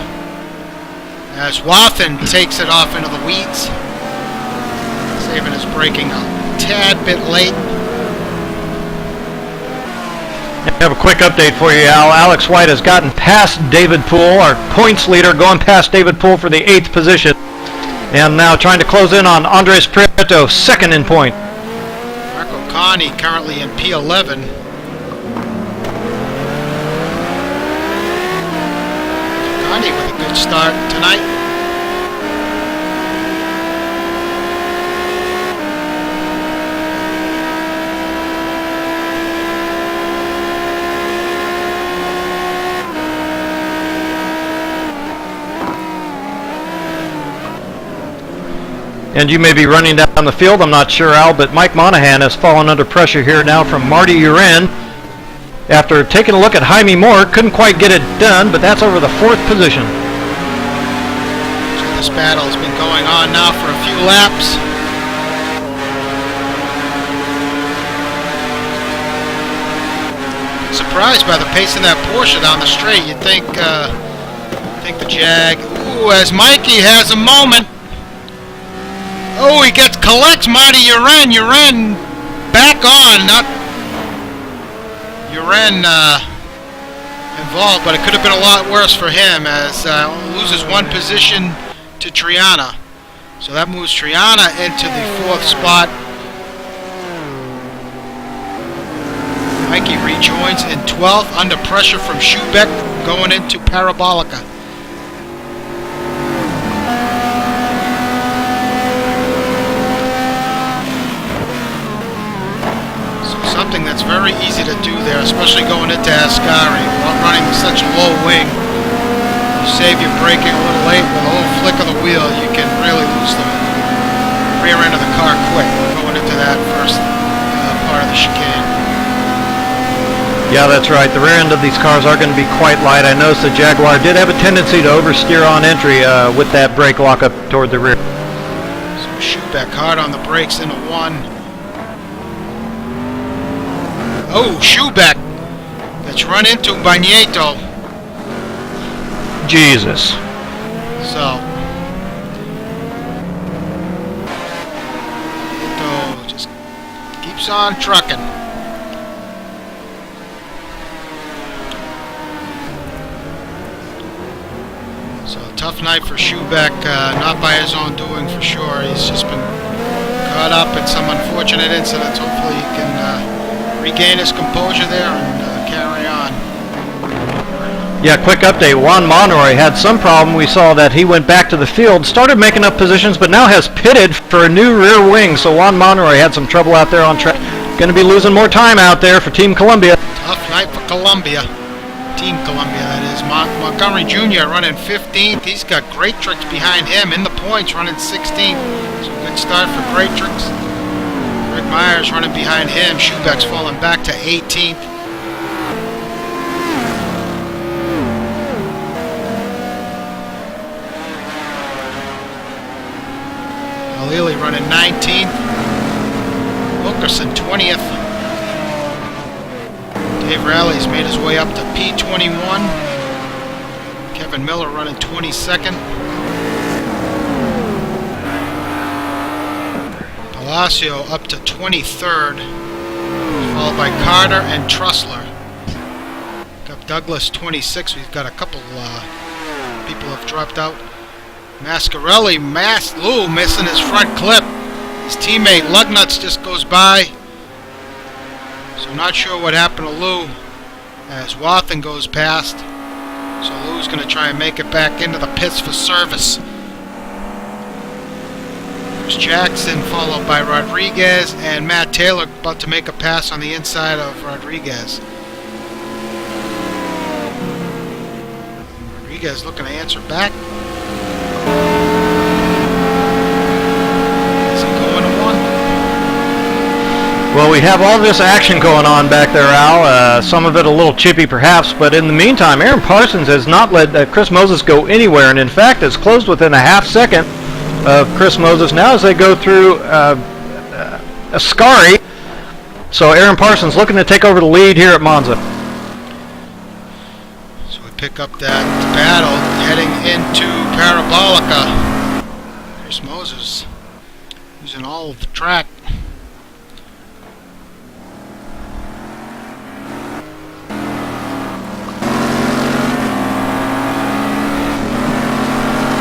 As Wathen takes it off into the weeds, saving his braking a tad bit late. I have a quick update for you, Al. Alex White has gotten past David Poole, our points leader, going past David Poole for the 8th position. And now trying to close in on Andres Prieto, 2nd in point. Marco Conti currently in P11. Conti with a good start tonight. And you may be running down the field, I'm not sure, Al, but Mike Monahan has fallen under pressure here now from Marty Eiran. After taking a look at Jaime Moore, couldn't quite get it done, but that's over the 4th position. So this battle has been going on now for a few laps. Surprised by the pace of that Porsche down the straight. You'd think the Jag. Ooh, as Mikey has a moment. Oh, he collects Marty Eiran. Eiran back on, not Eiran involved, but it could have been a lot worse for him, as loses 1 position to Triana. So that moves Triana into the 4th spot. Mikey rejoins in 12th under pressure from Schubeck going into Parabolica. Something that's very easy to do there, especially going into Ascari, running with such a low wing. You save your braking a little late with a little flick of the wheel, you can really lose the rear end of the car quick going into that first part of the chicane. Yeah, that's right. The rear end of these cars are going to be quite light. I noticed the Jaguar did have a tendency to oversteer on entry with that brake lock up toward the rear. So Schubeck hard on the brakes into 1. Oh, Schubeck gets run into by Nieto. Jesus. So, Nieto just keeps on trucking. So, tough night for Schubeck, not by his own doing for sure. He's just been caught up in some unfortunate incidents. Hopefully he can regain his composure there and carry on. Yeah, quick update. Juan Monroy had some problem. We saw that he went back to the field, started making up positions, but now has pitted for a new rear wing. So Juan Monroy had some trouble out there on track. Going to be losing more time out there for Team Columbia. Tough night for Columbia. Team Columbia, that is. Montgomery Jr. running 15th. He's got Great Tricks behind him in the points, running 16th. So good start for Great Tricks. Rick Myers running behind him. Schubeck's falling back to 18th. Halili running 19th. Wilkerson 20th. Dave Rowley's made his way up to P21. Kevin Miller running 22nd. Palacio up to 23rd, followed by Carter and Trussler. Got Douglas 26th. We've got a couple people have dropped out. Mascarelli, Lou missing his front clip. His teammate Lugnuts just goes by. So not sure what happened to Lou as Wathen goes past. So Lou's going to try and make it back into the pits for service. There's Jackson followed by Rodriguez, and Matt Taylor about to make a pass on the inside of Rodriguez. Rodriguez looking to answer back. Is he going to one? Well, we have all this action going on back there, Al. Some of it a little chippy, perhaps, but in the meantime, Eiran Parsons has not let Chris Moses go anywhere, and in fact has closed within a half second of Chris Moses now as they go through Ascari. So Eiran Parsons looking to take over the lead here at Monza. So we pick up that battle heading into Parabolica. Chris Moses using all of the track.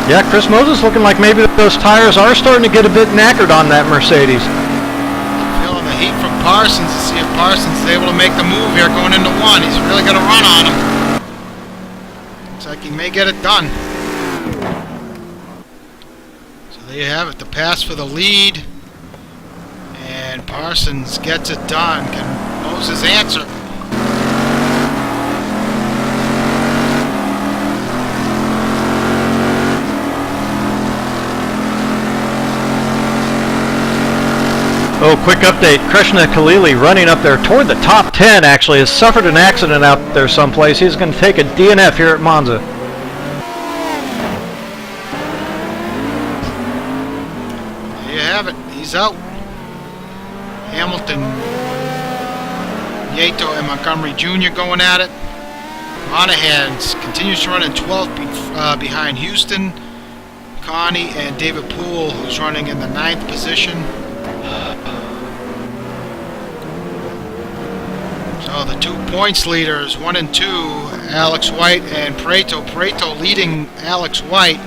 Yeah, Chris Moses looking like maybe those tires are starting to get a bit knackered on that Mercedes. Feeling the heat from Parsons to see if Parsons is able to make the move here going into one. He's really got a run on him. Looks like he may get it done. So there you have it, the pass for the lead. And Parsons gets it done. Can Moses answer? Oh, quick update. Krishna Khalili running up there toward the top 10, actually, has suffered an accident out there someplace. He's going to take a DNF here at Monza. There you have it. He's out. Hamilton, Nieto, and Montgomery Jr. going at it. Monahan continues to run in 12th behind Houston, Connie, and David Poole, who's running in the 9th position. So the 2 points leaders, 1 and 2, Alex White and Prato. Prato leading Alex White.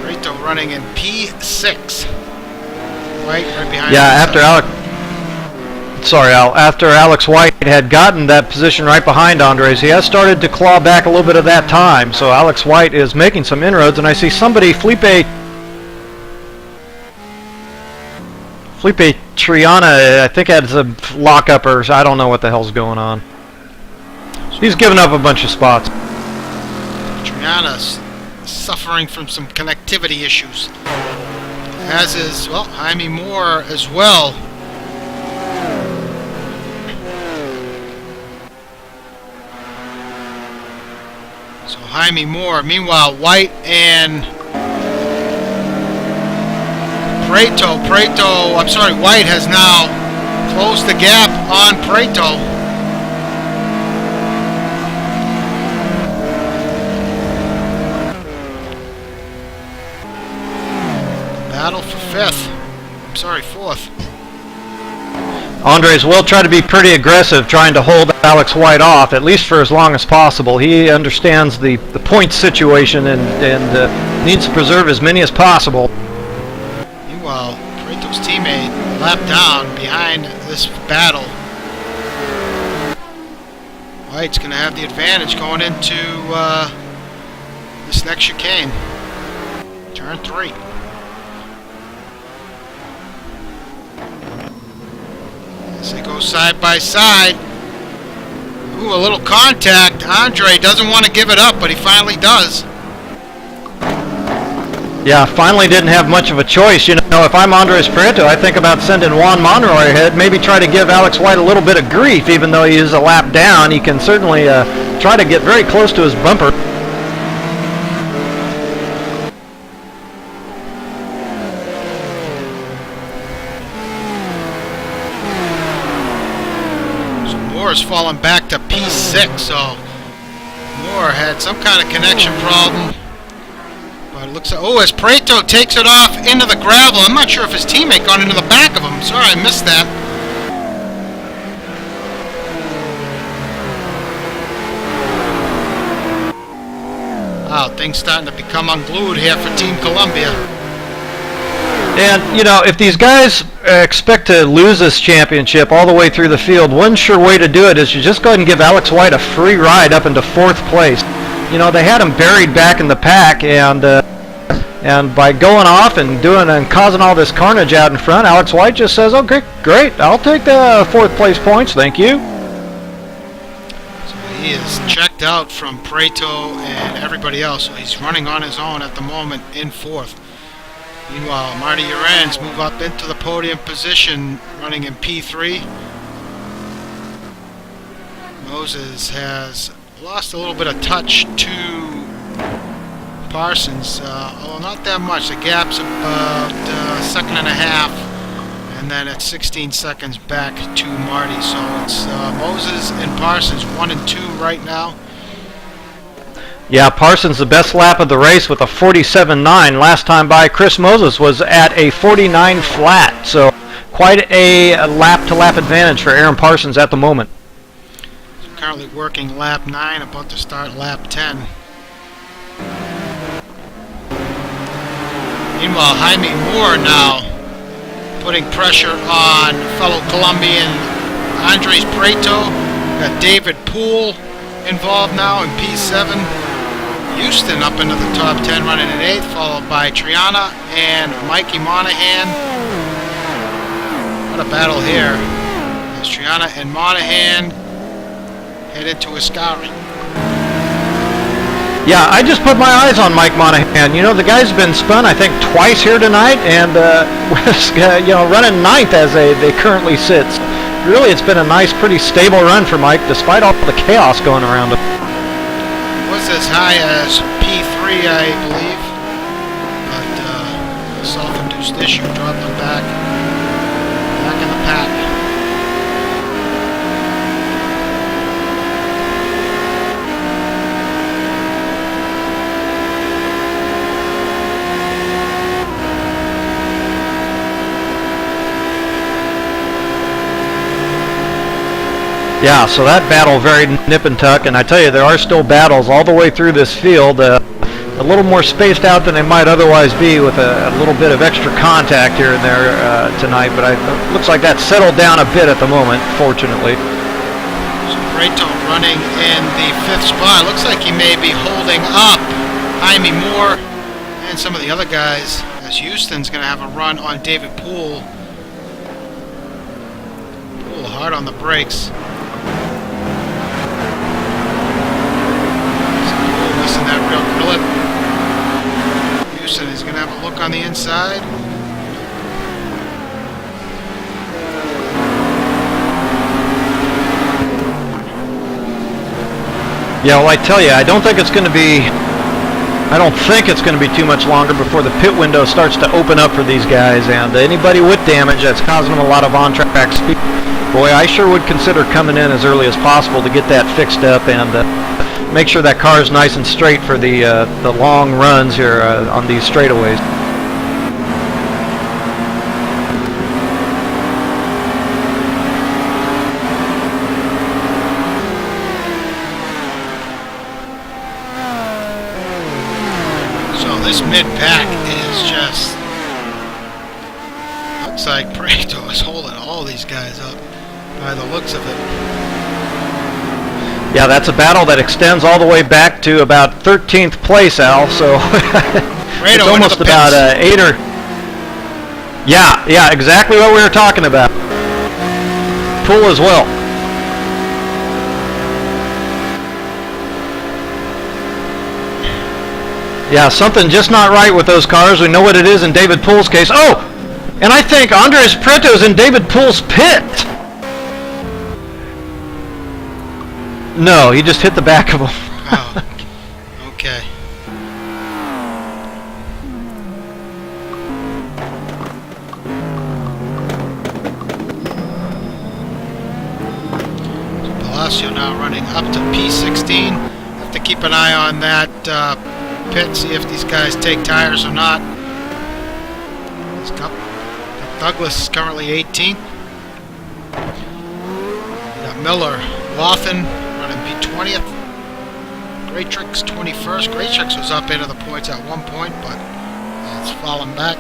Prato running in P6. White right behind. Yeah, after Alex White had gotten that position right behind Andres, he has started to claw back a little bit of that time. So Alex White is making some inroads, and I see somebody, Felipe Triana, I think has a lockup, or I don't know what the hell's going on. He's given up a bunch of spots. Triana's suffering from some connectivity issues. As is, well, Jaime Moore as well. So Jaime Moore. Meanwhile, White and White has now closed the gap on Prato. Battle for 4th. Andres will try to be pretty aggressive, trying to hold Alex White off, at least for as long as possible. He understands the point situation and needs to preserve as many as possible. Meanwhile, Prato's teammate lap down behind this battle. White's going to have the advantage going into this next chicane. Turn 3. As they go side by side. Ooh, a little contact. Andre doesn't want to give it up, but he finally does. Yeah, finally didn't have much of a choice. You know, if I'm Andres Prieto, I think about sending Juan Monroy ahead, maybe try to give Alex White a little bit of grief, even though he is a lap down. He can certainly try to get very close to his bumper. So Moore's fallen back to P6, so Moore had some kind of connection problem. It looks like, as Prato takes it off into the gravel. I'm not sure if his teammate got into the back of him. Sorry, I missed that. Wow, things starting to become unglued here for Team Columbia. And, you know, if these guys expect to lose this championship all the way through the field, one sure way to do it is you just go ahead and give Alex White a free ride up into 4th place. You know, they had him buried back in the pack, and by going off and doing and causing all this carnage out in front, Alex White just says, "Okay, great, I'll take the 4th place points, thank you." So he is checked out from Prato and everybody else, so he's running on his own at the moment in 4th. Meanwhile, Marty Eiran's move up into the podium position, running in P3. Moses has lost a little bit of touch to Parsons, although not that much. The gap's about a second and a half, and then it's 16 seconds back to Marty. So it's Moses and Parsons 1 and 2 right now. Yeah, Parsons the best lap of the race with a 47.9. Last time by, Chris Moses was at a 49 flat. So quite a lap-to-lap advantage for Aaron Parsons at the moment. So currently working lap 9, about to start lap 10. Meanwhile, Jaime Moore now putting pressure on fellow Colombian Andres Prato. Got David Poole involved now in P7. Houston up into the top 10, running in 8th, followed by Triana and Mikey Monahan. What a battle here as Triana and Monahan head into Ascari. Yeah, I just put my eyes on Mike Monahan. You know, the guy's been spun, I think, twice here tonight, and was, you know, running 9th as they currently sit. Really, it's been a nice, pretty stable run for Mike, despite all the chaos going around him. Was as high as P3, I believe, but a self-induced issue dropped him back in the pack. Yeah, so that battle very nip and tuck, and I tell you, there are still battles all the way through this field. A little more spaced out than they might otherwise be, with a little bit of extra contact here and there tonight, but it looks like that's settled down a bit at the moment, fortunately. So Prato running in the 5th spot. Looks like he may be holding up Jaime Moore and some of the other guys, as Houston's going to have a run on David Poole. Poole hard on the brakes. Missing that real grillip. Houston is going to have a look on the inside. Yeah, well, I tell you, I don't think it's going to be too much longer before the pit window starts to open up for these guys, and anybody with damage that's causing them a lot of on-track speed. Boy, I sure would consider coming in as early as possible to get that fixed up and make sure that car is nice and straight for the long runs here on these straightaways. So this mid-pack is just, looks like Prato is holding all these guys up by the looks of it. Yeah, that's a battle that extends all the way back to about 13th place, Al, so it's almost about 8 or... Yeah, exactly what we were talking about. Poole as well. Yeah, something just not right with those cars. We know what it is in David Poole's case. Oh! And I think Andres Preto's in David Poole's pit! No, he just hit the back of him. Oh, okay. So Palacio now running up to P16. Have to keep an eye on that pit, see if these guys take tires or not. Douglas is currently 18th. Got Miller, Lawton running P20th. Great Tricks 21st. Great Tricks was up into the points at one point, but it's fallen back.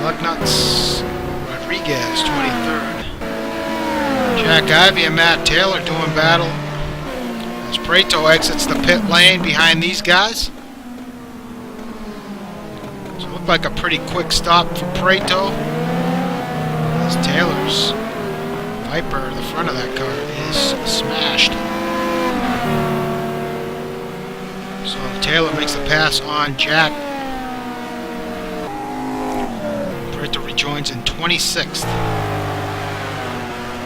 Lucknuts Rodriguez, 23rd. Jack Ivey and Matt Taylor doing battle as Prieto exits the pit lane behind these guys. So it looked like a pretty quick stop for Prieto, as Taylor's Viper, the front of that car, is smashed. So Taylor makes the pass on Jack. Prieto rejoins in 26th.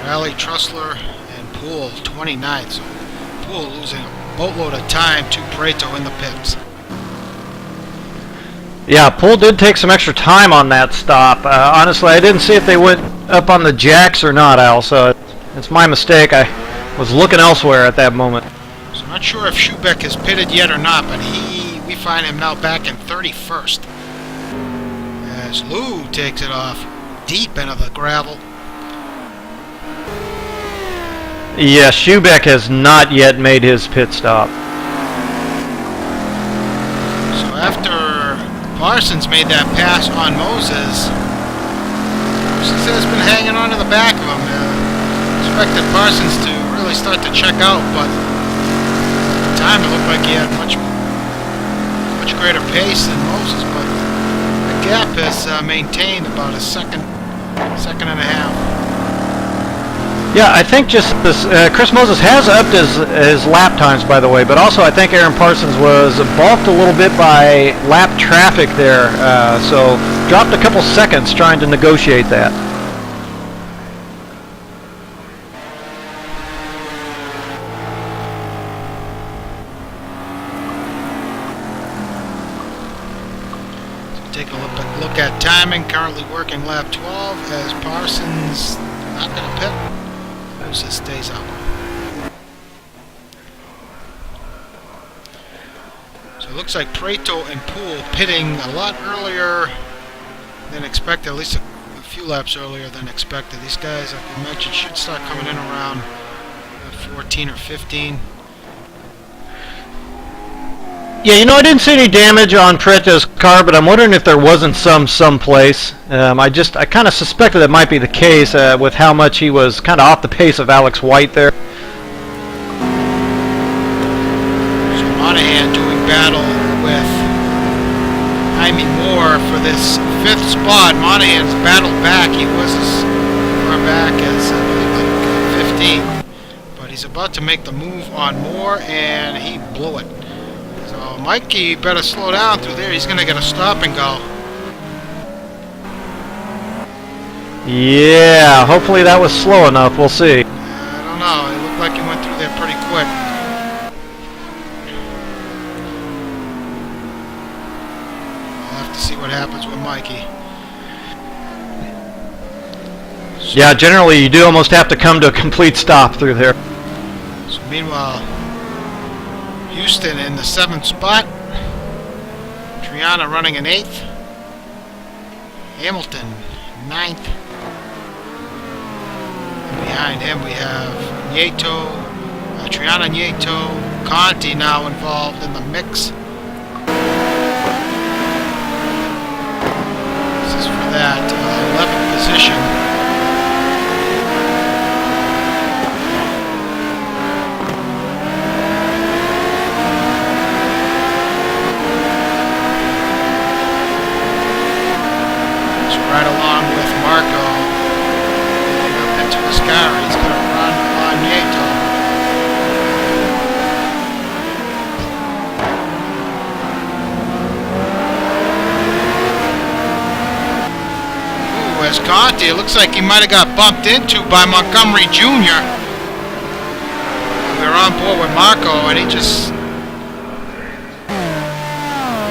Raleigh, Trussler, and Poole 29th. So Poole losing a boatload of time to Prieto in the pits. Yeah, Poole did take some extra time on that stop. Honestly, I didn't see if they went up on the jacks or not, Al, so it's my mistake. I was looking elsewhere at that moment. So not sure if Schubeck has pitted yet or not, but we find him now back in 31st. As Lou takes it off deep into the gravel. Yeah, Schubeck has not yet made his pit stop. So after Parsons made that pass on Moses has been hanging on to the back of him. Expected Parsons to really start to check out, but at the time it looked like he had much greater pace than Moses, but the gap has maintained about a second and a half. Yeah, I think just this, Chris Moses has upped his lap times, by the way, but also I think Aaron Parsons was balked a little bit by lap traffic there, so dropped a couple seconds trying to negotiate that. So take a look at timing, currently working lap 12 as Parsons not going to pit. Moses stays up. So it looks like Prieto and Poole pitting a lot earlier than expected, at least a few laps earlier than expected. These guys, like we mentioned, should start coming in around 14 or 15. Yeah, you know, I didn't see any damage on Prieto's car, but I'm wondering if there wasn't someplace. I kind of suspected that might be the case with how much he was kind of off the pace of Alex White there. So Monahan doing battle with Jaime Moore for this 5th spot. Monahan's battled back. He was as far back as like 15th, but he's about to make the move on Moore, and he blew it. So Mikey better slow down through there. He's going to get a stop and go. Yeah, hopefully that was slow enough. We'll see. I don't know. It looked like he went through there pretty quick. We'll have to see what happens with Mikey. So, yeah, generally you do almost have to come to a complete stop through there. So meanwhile, Houston in the 7th spot. Triana running in 8th. Hamilton 9th. And behind him we have Nieto, Triana Nieto, Conti now involved in the mix. This is for that 11th position. Right along with Marco, leading up into his car. He's going to run on Nieto. Ooh, as Conti, it looks like he might have got bumped into by Montgomery Jr. We're on board with Marco, and he just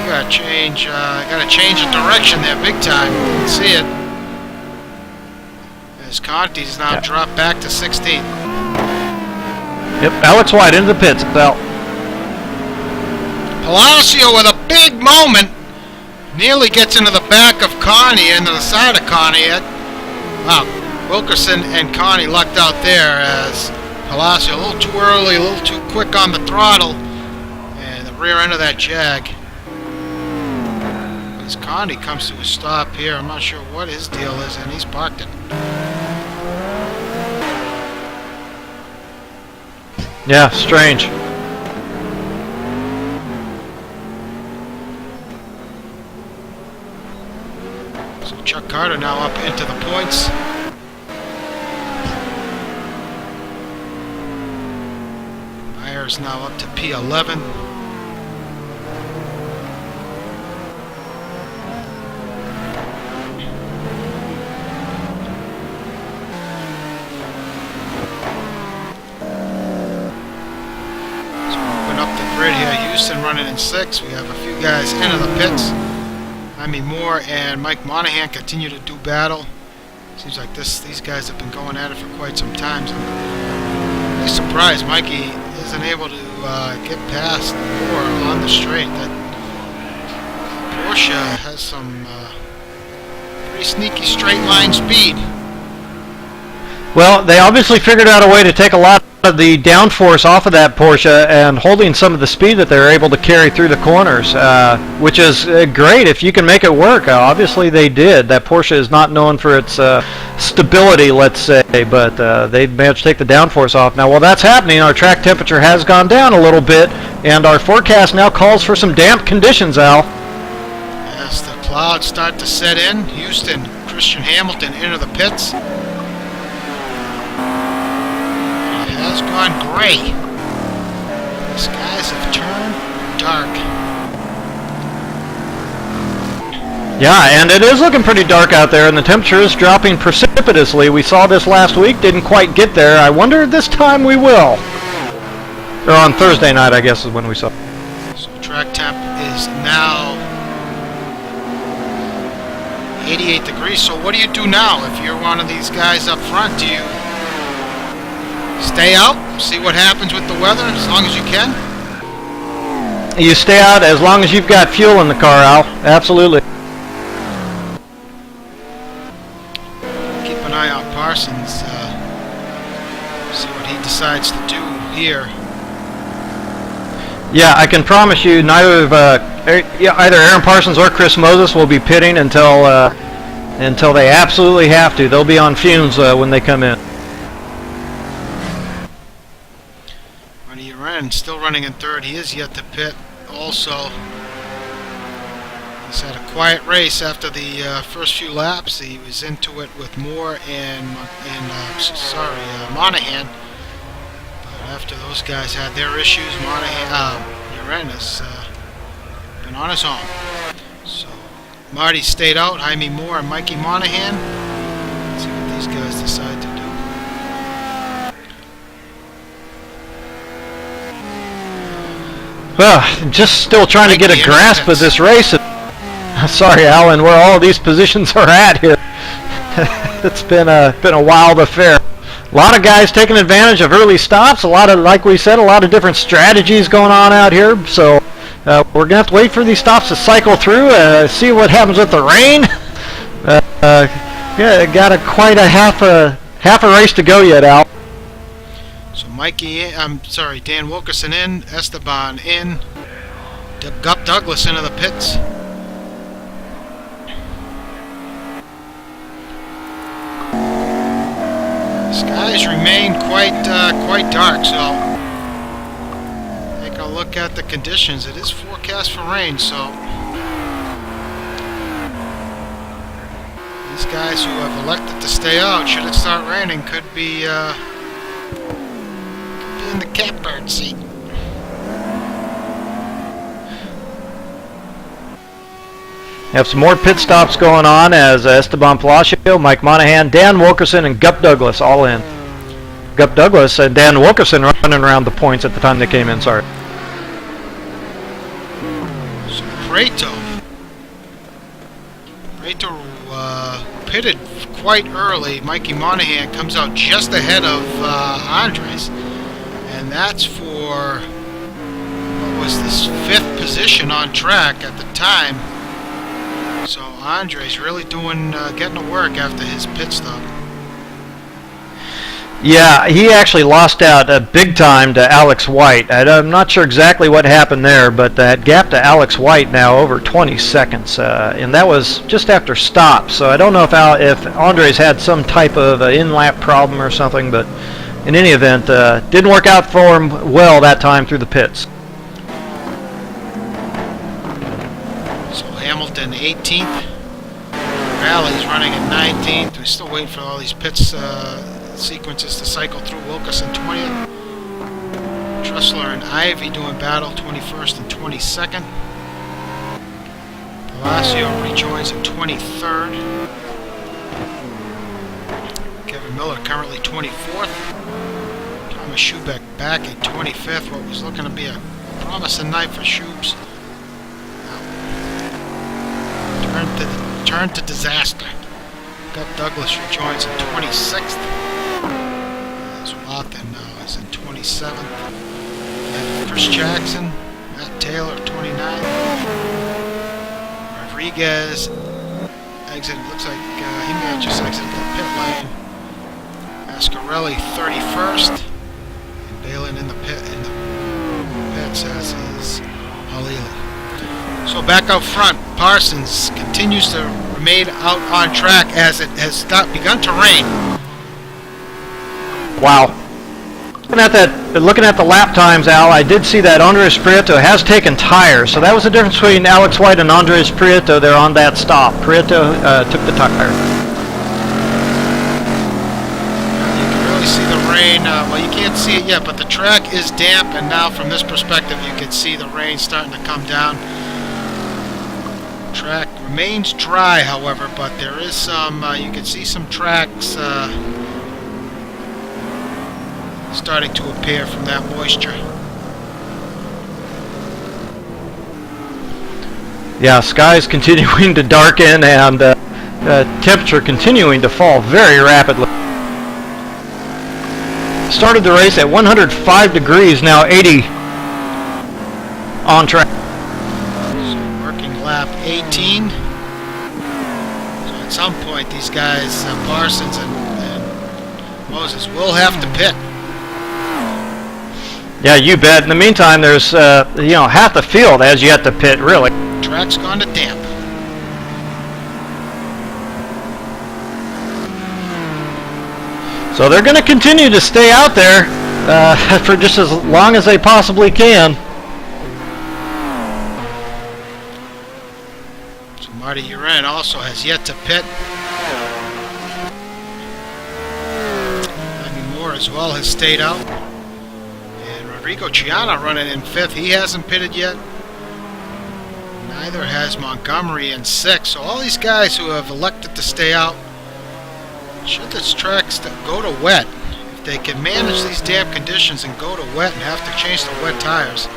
got to change the direction there big time. You can see it. As Conti's now dropped back to 16th. Yep, Alex White into the pits. Out. Palacio with a big moment. Nearly gets into the back of Connie, into the side of Connie. Wow, Wilkerson and Connie lucked out there as Palacio a little too early, a little too quick on the throttle. And the rear end of that Jag. Conti comes to a stop here. I'm not sure what his deal is, and he's parked it. Yeah, strange. So Chuck Carter now up into the points. Myers now up to P11. Right here, Houston running in 6. We have a few guys into the pits. Jaime Moore and Mike Monahan continue to do battle. Seems like these guys have been going at it for quite some time. So I'm really surprised Mikey isn't able to get past Moore on the straight. That Porsche has some pretty sneaky straight line speed. Well, they obviously figured out a way to take a lot of the downforce off of that Porsche and holding some of the speed that they're able to carry through the corners, which is great if you can make it work. Obviously they did. That Porsche is not known for its stability, let's say, but they managed to take the downforce off. Now, while that's happening, our track temperature has gone down a little bit, and our forecast now calls for some damp conditions, Al. As the clouds start to set in, Houston, Christian Hamilton into the pits. Has gone gray. The skies have turned dark. Yeah, and it is looking pretty dark out there, and the temperature is dropping precipitously. We saw this last week, didn't quite get there. I wonder this time we will. Or on Thursday night, I guess, is when we saw. So track temp is now 88 degrees. So what do you do now if you're one of these guys up front? Do you stay out, see what happens with the weather as long as you can? You stay out as long as you've got fuel in the car, Al. Absolutely. Keep an eye on Parsons. See what he decides to do here. Yeah, I can promise you neither of either Aaron Parsons or Chris Moses will be pitting until they absolutely have to. They'll be on fumes when they come in. Eiran still running in third. He is yet to pit. Also, he's had a quiet race after the first few laps. He was into it with Moore and Monahan. But after those guys had their issues, Eiran has been on his own. So Marty stayed out. Jaime Moore and Mikey Monahan. Let's see what these guys decide to do. Well, just still trying to get a grasp of this race. Sorry, Alan, where all these positions are at here. It's been a wild affair. A lot of guys taking advantage of early stops. A lot of, like we said, a lot of different strategies going on out here. So we're gonna have to wait for these stops to cycle through. See what happens with the rain. Yeah, got quite a half a race to go yet, Al. So Dan Wilkerson in, Esteban in, Gup Douglas into the pits. The skies remain quite dark, so take a look at the conditions. It is forecast for rain, so these guys who have elected to stay out, should it start raining, could be in the catbird seat. Have some more pit stops going on as Esteban Palacio, Mike Monahan, Dan Wilkerson, and Gup Douglas all in. Gup Douglas and Dan Wilkerson running around the points at the time they came in, sorry. So Prieto pitted quite early. Mikey Monahan comes out just ahead of Andres. And that's for, what was this, 5th position on track at the time. So Andres really getting to work after his pit stop. Yeah, he actually lost out big time to Alex White. I'm not sure exactly what happened there, but that gap to Alex White now over 20 seconds, and that was just after stop. So I don't know if Andres had some type of in-lap problem or something, but in any event, didn't work out for him well that time through the pits. So Hamilton 18th. Valley's running at 19th. We're still waiting for all these pits sequences to cycle through. Wilkerson 20th. Tressler and Ivy doing battle 21st and 22nd. Palacio rejoins in 23rd. Kevin Miller currently 24th. Thomas Schubeck back at 25th. What was looking to be a promising night for Schubes. Turn to disaster. Gus Douglas rejoins in 26th. As Watson is in 27th. And Chris Jackson, Matt Taylor 29th. Rodriguez exited, looks like he may have just exited the pit lane. Ascarelli 31st. And Balin in the pits as is Halili. So back out front, Parsons continues to remain out on track as it has begun to rain. Wow. Looking at the lap times, Al, I did see that Andres Prieto has taken tires. So that was the difference between Alex White and Andres Prieto there on that stop. Prieto took the tire. You can really see the rain. Well, you can't see it yet, but the track is damp, and now from this perspective you can see the rain starting to come down. Track remains dry, however, but there is some, you can see some tracks starting to appear from that moisture. Yeah, skies continuing to darken and temperature continuing to fall very rapidly. Started the race at 105 degrees, now 80 on track. Lap 18. So at some point these guys, Parsons and Moses, will have to pit. Yeah, you bet. In the meantime, there's half the field has yet to pit, really. Track's gone to damp. So they're going to continue to stay out there for just as long as they possibly can. Marty Eiran also has yet to pit. Ivy Moore as well has stayed out. And Rodrigo Chiana running in 5th. He hasn't pitted yet. Neither has Montgomery in 6th. So all these guys who have elected to stay out, should this track go to wet, if they can manage these damp conditions and go to wet and have to change the wet tires,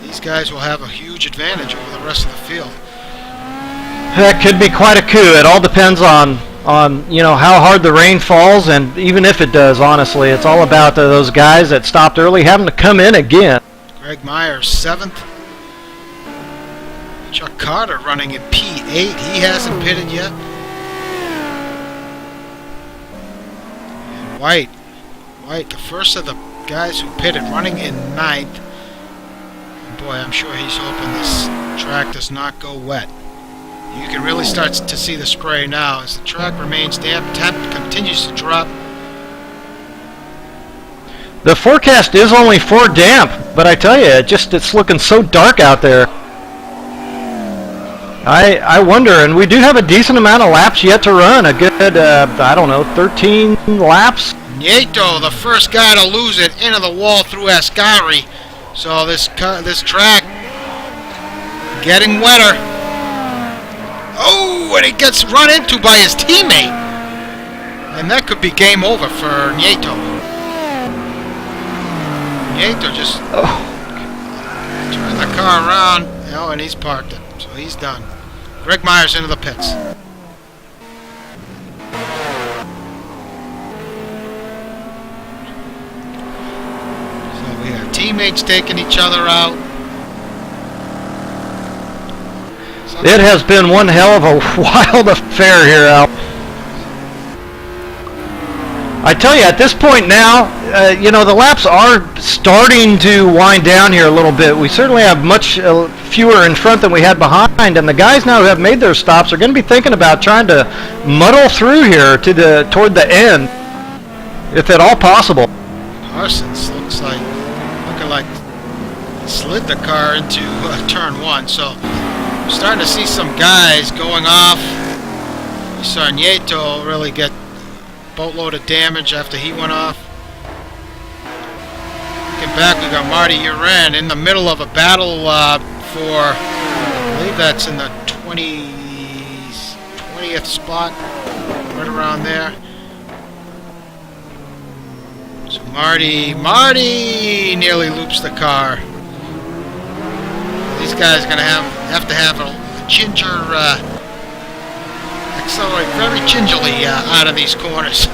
these guys will have a huge advantage over the rest of the field. That could be quite a coup. It all depends on how hard the rain falls, and even if it does, honestly, it's all about those guys that stopped early having to come in again. Greg Myers 7th. Chuck Carter running at P8. He hasn't pitted yet. And White, the first of the guys who pitted, running in 9th. Boy, I'm sure he's hoping this track does not go wet. You can really start to see the spray now as the track remains damp. Temp continues to drop. The forecast is only for damp, but I tell you, it's looking so dark out there. I wonder, and we do have a decent amount of laps yet to run. A good, 13 laps. Nieto, the first guy to lose it, into the wall through Ascari. So this track getting wetter. Oh, and he gets run into by his teammate. And that could be game over for Nieto. Nieto just turned the car around. Oh, and he's parked it. So he's done. Greg Myers into the pits. Teammates taking each other out. It has been one hell of a wild affair here, Al. I tell you, at this point now, the laps are starting to wind down here a little bit. We certainly have much fewer in front than we had behind, and the guys now who have made their stops are going to be thinking about trying to muddle through here toward the end, if at all possible. Parsons looking like he slid the car into turn 1, so we're starting to see some guys going off. We saw Nieto really get boatload of damage after he went off. Looking back, we got Marty Eiran in the middle of a battle for, I believe that's in the 20th spot, right around there. So Marty nearly loops the car. These guys are gonna have to have a ginger accelerate very gingerly out of these corners.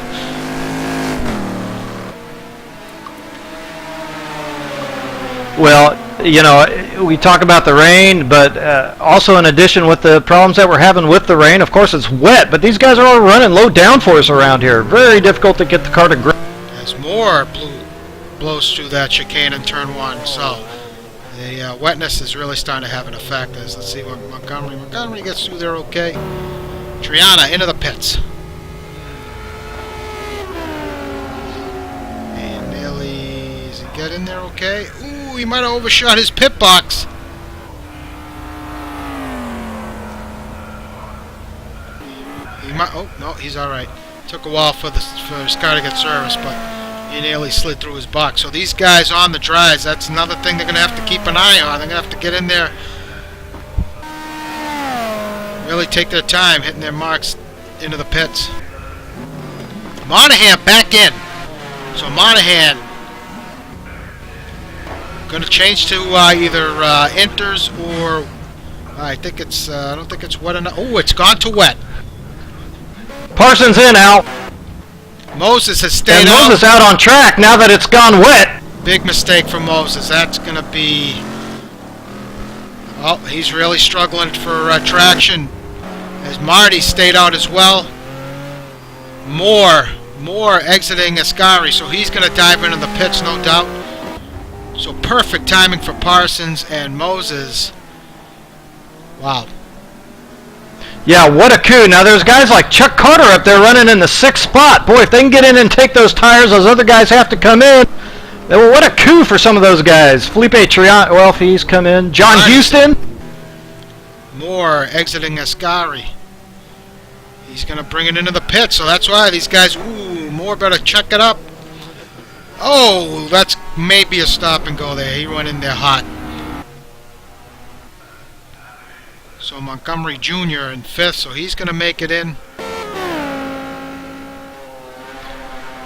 Well, we talk about the rain, but also in addition with the problems that we're having with the rain, of course it's wet, but these guys are all running low downforce around here. Very difficult to get the car to grip. As more blows through that chicane in turn 1, so the wetness is really starting to have an effect. Let's see what Montgomery gets through there okay. Triana into the pits. And Nelly, does he get in there okay? Ooh, he might have overshot his pit box. He might. Oh no, he's all right. Took a while for his car to get serviced, but he nearly slid through his box. So these guys on the dries, that's another thing they're going to have to keep an eye on. They're going to have to get in there, really take their time hitting their marks into the pits. Monahan back in. So Monahan going to change to either inters or I think it's I don't think it's wet enough. Oh, it's gone to wet. Parsons in, Al. Moses has stayed and out. Moses out on track now that it's gone wet. Big mistake for Moses. That's going to be... Oh, he's really struggling for traction. As Marty stayed out as well. More exiting Ascari, so he's going to dive into the pits, no doubt. So perfect timing for Parsons and Moses. Wow. Yeah, what a coup. Now there's guys like Chuck Carter up there running in the 6th spot. Boy, if they can get in and take those tires, those other guys have to come in. Well, what a coup for some of those guys. Felipe Triana, well, if he's come in. John Houston. More exiting Ascari. He's going to bring it into the pit, so that's why these guys, more better check it up. Oh, that's maybe a stop and go there. He went in there hot. So Montgomery Jr. in 5th, so he's going to make it in.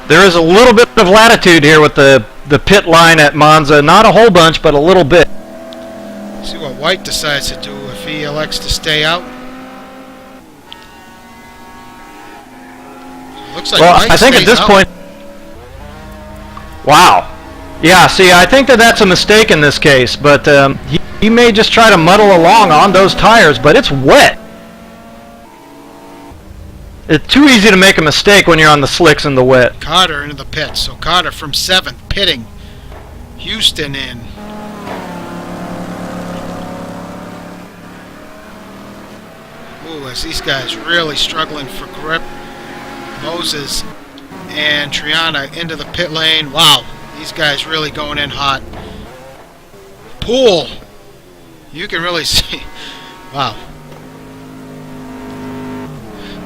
There is a little bit of latitude here with the pit line at Monza. Not a whole bunch, but a little bit. See what White decides to do if he elects to stay out. Looks like well, White I think at this out. point... Wow. Yeah, see, I think that's a mistake in this case, but he may just try to muddle along on those tires, but it's wet. It's too easy to make a mistake when you're on the slicks in the wet. Carter into the pits. So Carter from 7th, pitting. Houston in. Ooh, as these guys really struggling for grip. Moses and Triana into the pit lane. Wow, these guys really going in hot. Poole. You can really see. Wow.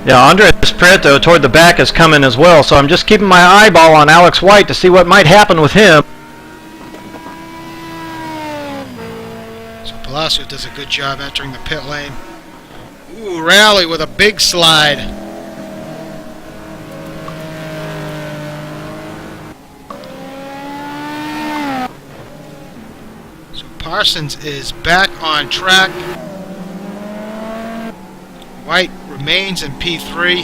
Yeah, Andres Prieto toward the back is coming as well, so I'm just keeping my eyeball on Alex White to see what might happen with him. So Palacio does a good job entering the pit lane. Ooh, Rally with a big slide. So Parsons is back on track. White remains in P3.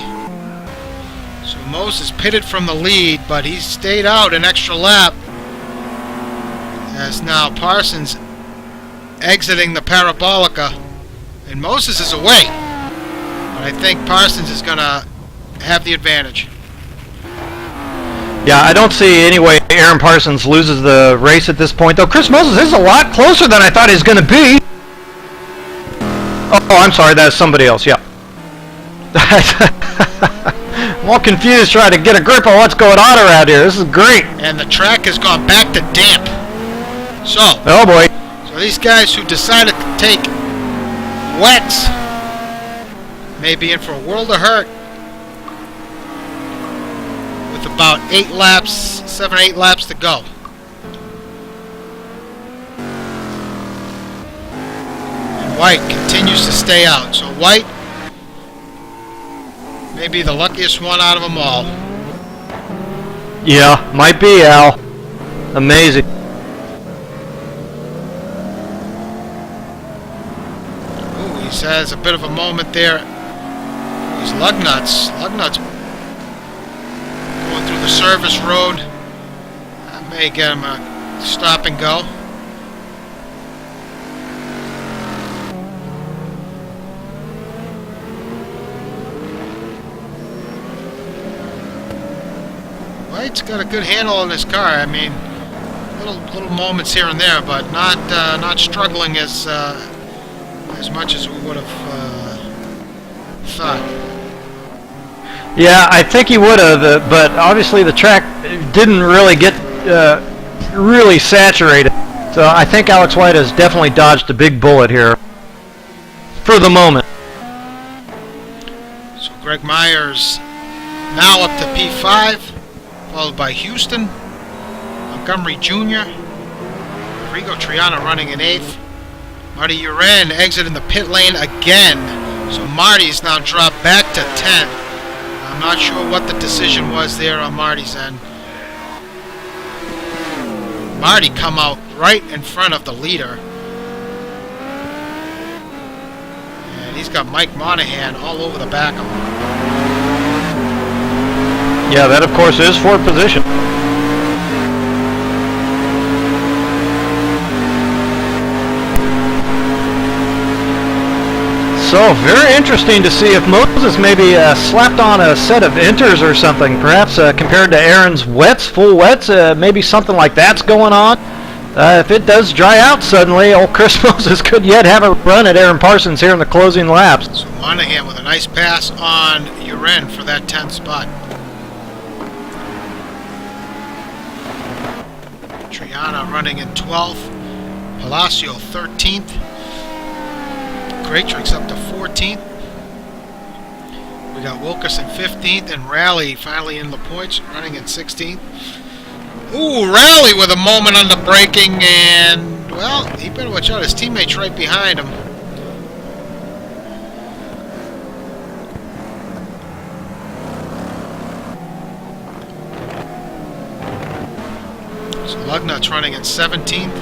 So Moses pitted from the lead, but he stayed out an extra lap. As now Parsons exiting the Parabolica. And Moses is away. But I think Parsons is going to have the advantage. Yeah, I don't see any way Eiran Parsons loses the race at this point, though. Chris Moses is a lot closer than I thought he was going to be. Oh, I'm sorry, that's somebody else, yeah. I'm all confused trying to get a grip on what's going on around here. This is great. And the track has gone back to damp. So, oh boy. So these guys who decided to take wets may be in for a world of hurt. With about 7 or 8 laps to go. And White continues to stay out. So White may be the luckiest one out of them all. Yeah, might be, Al. Amazing. Ooh, he has a bit of a moment there. These lug nuts going through the service road. That may get him a stop and go. White's got a good handle on his car. I mean, little moments here and there, but not struggling as much as we would have thought. Yeah, I think he would have, but obviously the track didn't really get really saturated. So I think Alex White has definitely dodged a big bullet here for the moment. So Greg Myers now up to P5, followed by Houston, Montgomery Jr., Rigo Triana running in 8th, Marty Eiran exiting the pit lane again. So Marty's now dropped back to 10th. I'm not sure what the decision was there on Marty's end. Marty come out right in front of the leader. And he's got Mike Monahan all over the back of him. Yeah, that of course is fourth position. So, very interesting to see if Moses maybe slapped on a set of inters or something, perhaps compared to Aaron's wets, full wets, maybe something like that's going on. If it does dry out suddenly, old Chris Moses could yet have a run at Eiran Parsons here in the closing laps. So Monahan with a nice pass on Eiran for that 10th spot. Triana running in 12th, Palacio 13th. Greatrix up to 14th. We got Wilkerson 15th and Raleigh finally in the points, running in 16th. Ooh, Raleigh with a moment on the braking, and, well, he better watch out. His teammate's right behind him. So Lugnut's running in 17th.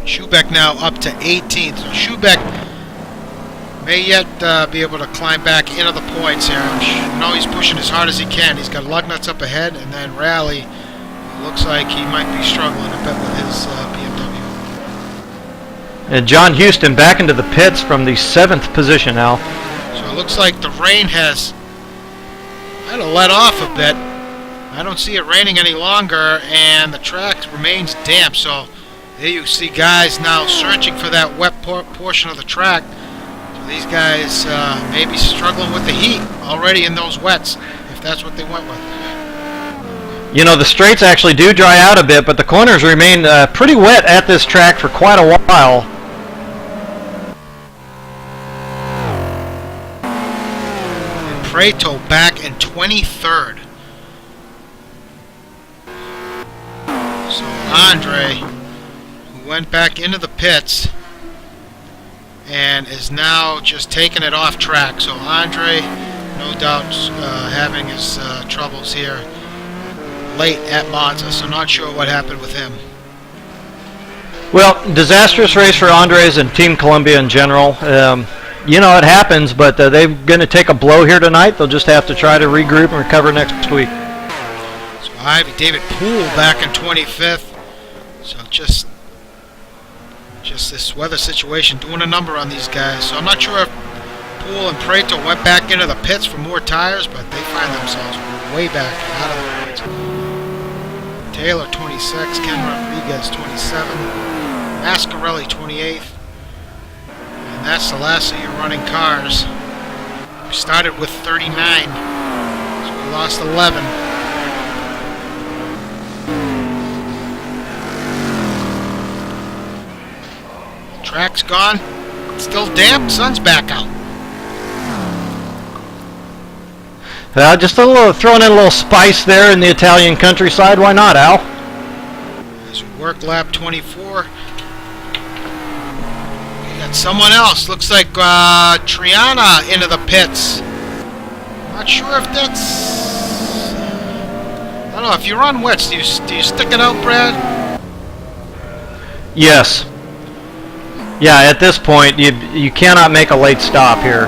Schubeck now up to 18th. So Schubeck may yet be able to climb back into the points here. I know he's pushing as hard as he can. He's got Lugnuts up ahead, and then Raleigh looks like he might be struggling a bit with his BMW. And John Houston back into the pits from the 7th position now. So it looks like the rain has kind of let off a bit. I don't see it raining any longer, and the track remains damp. So there you see guys now searching for that wet portion of the track. These guys may be struggling with the heat already in those wets, if that's what they went with. You know, the straights actually do dry out a bit, but the corners remain pretty wet at this track for quite a while. And Prato back in 23rd. So Andre, who went back into the pits, and is now just taking it off track. So Andre, no doubt, having his troubles here late at Monza, so not sure what happened with him. Well, disastrous race for Andres and Team Columbia in general. You know, it happens, but they're going to take a blow here tonight. They'll just have to try to regroup and recover next week. So Ivy David Poole back in 25th. So just this weather situation doing a number on these guys. So I'm not sure if Poole and Prato went back into the pits for more tires, but they find themselves way back out of the points. Taylor 26, Ken Rodriguez 27, Mascarelli 28th, and that's the last of your running cars. We started with 39, so we lost 11. Track's gone, still damp, sun's back out. Just a little, throwing in a little spice there in the Italian countryside. Why not, Al? As we work lap 24, we got someone else. Looks like Triana into the pits. Not sure if that's... I don't know. If you run wets, do you stick it out, Brad? Yes. Yeah, at this point, you cannot make a late stop here.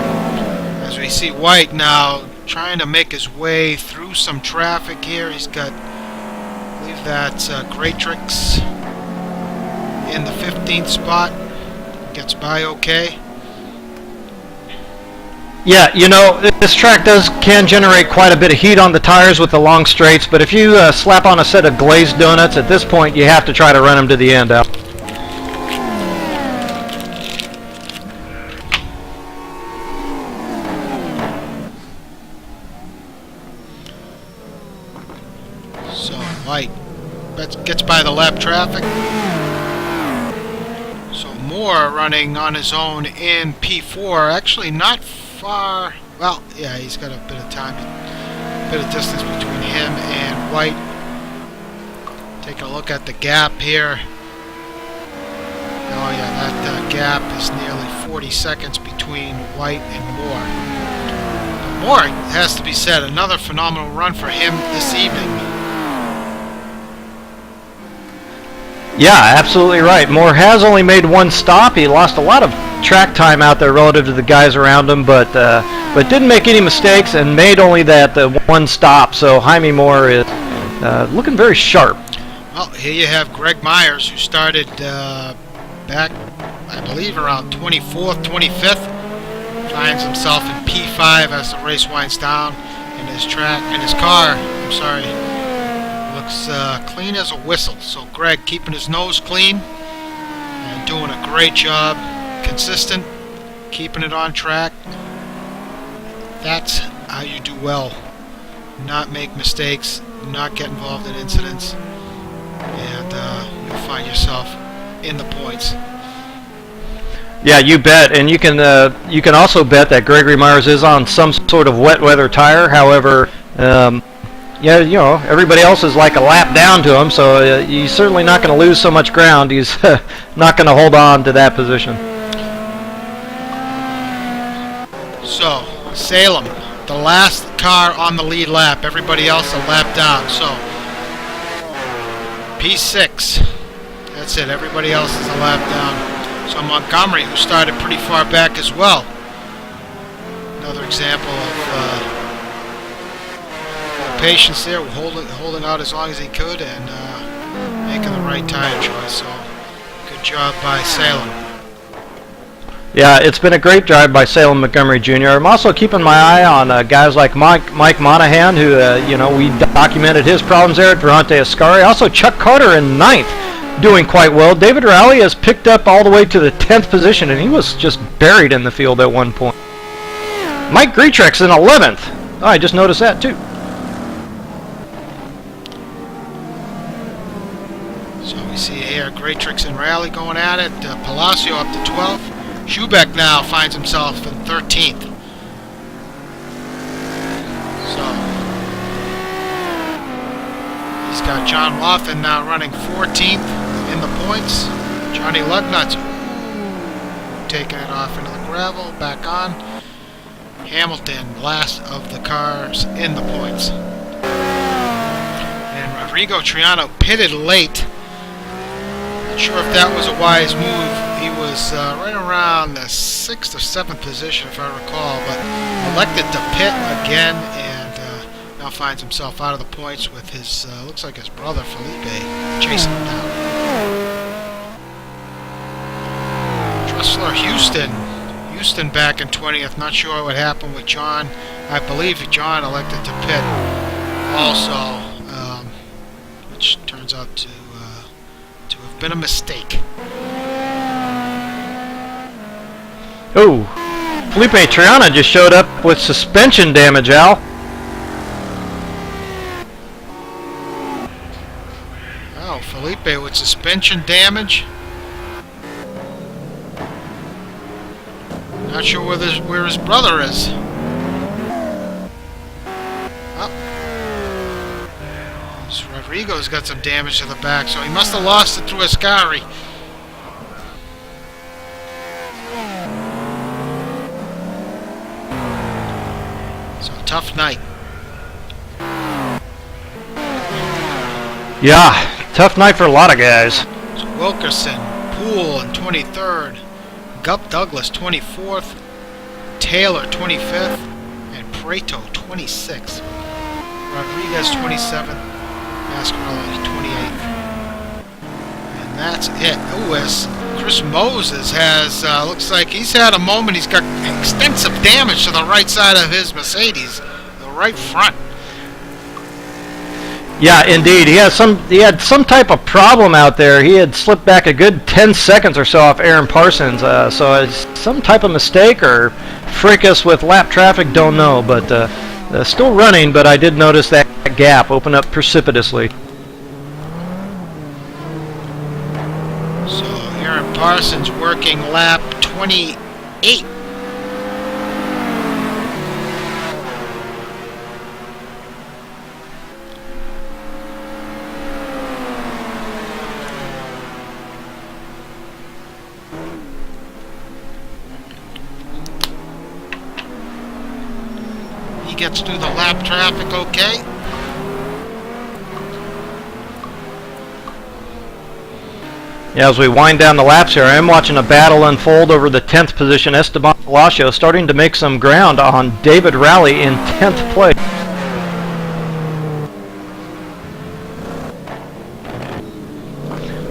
As we see White now trying to make his way through some traffic here. He's got, I believe that's Great Tricks in the 15th spot. Gets by okay. Yeah, you know, this track can generate quite a bit of heat on the tires with the long straights, but if you slap on a set of glazed donuts, at this point you have to try to run them to the end, Al. So White gets by the lap traffic. So Moore running on his own in P4, actually not far. Well, yeah, he's got a bit of time, a bit of distance between him and White. Taking a look at the gap here. Oh yeah, that gap is nearly 40 seconds between White and Moore. Moore, has to be said, another phenomenal run for him this evening. Yeah, absolutely right. Moore has only made one stop. He lost a lot of track time out there relative to the guys around him, but didn't make any mistakes and made only that one stop. So Jaime Moore is looking very sharp. Well, here you have Greg Myers, who started back, I believe, around 24th, 25th. Finds himself in P5 as the race winds down, and his car, looks clean as a whistle. So Greg keeping his nose clean and doing a great job, consistent, keeping it on track. That's how you do well. Not make mistakes, not get involved in incidents, and you'll find yourself in the points. Yeah, you bet, and you can also bet that Gregory Myers is on some sort of wet weather tire. However, yeah, you know, everybody else is like a lap down to him, so he's certainly not going to lose so much ground. He's not going to hold on to that position. So, Salem, the last car on the lead lap. Everybody else a lap down. So, P6. That's it. Everybody else is a lap down. So Montgomery, who started pretty far back as well. Another example of patience there, holding out as long as he could and making the right tire choice. So good job by Salem. Yeah, it's been a great drive by Salem Montgomery Jr. I'm also keeping my eye on guys like Mike Monahan, who you know, we documented his problems there at Durante Ascari. Also Chuck Carter in 9th. Doing quite well. David Rowley has picked up all the way to the 10th position, and he was just buried in the field at one point. Mike Greatrex in 11th. Oh, I just noticed that too. So we see here Greatrex and Rowley going at it. Palacio up to 12th. Schubeck now finds himself in 13th. So he's got John Wathen now running 14th in the points. Johnny Lugnut's taking it off into the gravel, back on. Hamilton, last of the cars in the points. And Rodrigo Triano pitted late. Not sure if that was a wise move. He was right around the 6th or 7th position, if I recall, but elected to pit again and now finds himself out of the points with his, looks like his brother Felipe chasing him down. Dressler Houston back in 20th. Not sure what happened with John. I believe John elected to pit also, which turns turns out to have been a mistake. Oh, Felipe Triana just showed up with suspension damage, Al. Oh, Felipe with suspension damage. Not sure where his brother is. Oh. This Rodrigo's got some damage to the back, so he must have lost it through Ascari. So, tough night. Yeah, tough night for a lot of guys. So Wilkerson, Poole in 23rd. Gup Douglas 24th, Taylor 25th, and Preto 26th. Rodriguez 27th, Mascarelli 28th. And that's it. Ooh, as Chris Moses has, looks like he's had a moment. He's got extensive damage to the right side of his Mercedes, the right front. Yeah, indeed. He had some type of problem out there. He had slipped back a good 10 seconds or so off Eiran Parsons. So it's some type of mistake or fracas with lap traffic, don't know. But still running, but I did notice that gap open up precipitously. So Eiran Parsons working lap 28. Gets through the lap traffic okay. Yeah, as we wind down the laps here, I am watching a battle unfold over the 10th position. Esteban Palacio starting to make some ground on David Rowley in 10th place.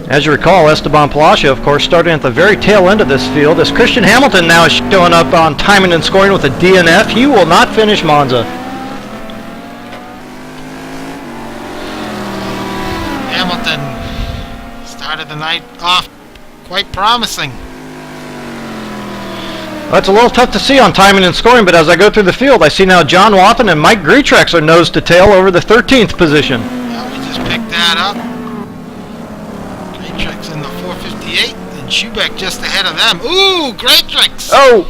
As you recall, Esteban Palacio, of course, starting at the very tail end of this field. As Christian Hamilton now is showing up on timing and scoring with a DNF, he will not finish Monza. Hamilton started the night off quite promising. Well, it's a little tough to see on timing and scoring, but as I go through the field, I see now John Wathan and Mike Greetrex are nose to tail over the 13th position. Yeah, we just picked that up. Greatrex in the 458, and Schubeck just ahead of them. Ooh, Greatrex! Oh!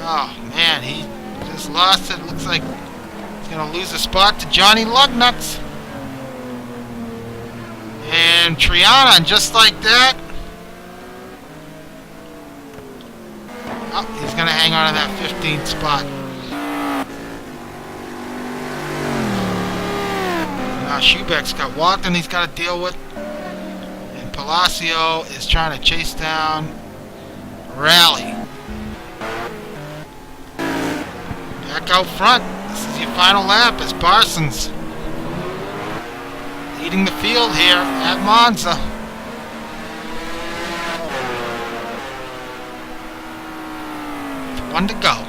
Oh, man, he just lost it. Looks like he's going to lose a spot to Johnny Lugnuts. And Triana, just like that. Oh, he's going to hang on to that 15th spot. Now Schubeck's got Wathan he's got to deal with. And Palacio is trying to chase down Rally. Back out front. This is your final lap as Parsons leading the field here at Monza. With 1 to go.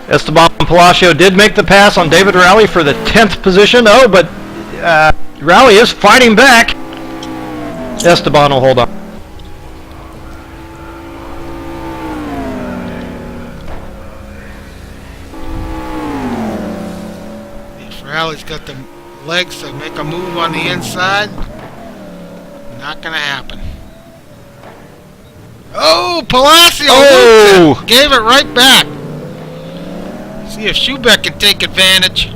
Esteban Palacio did make the pass on David Rowley for the 10th position. Oh, but Rowley is fighting back. Esteban will hold on. If Rowley's got the legs to make a move on the inside, not going to happen. Oh, Palacio gave it right back. See if Schubeck can take advantage.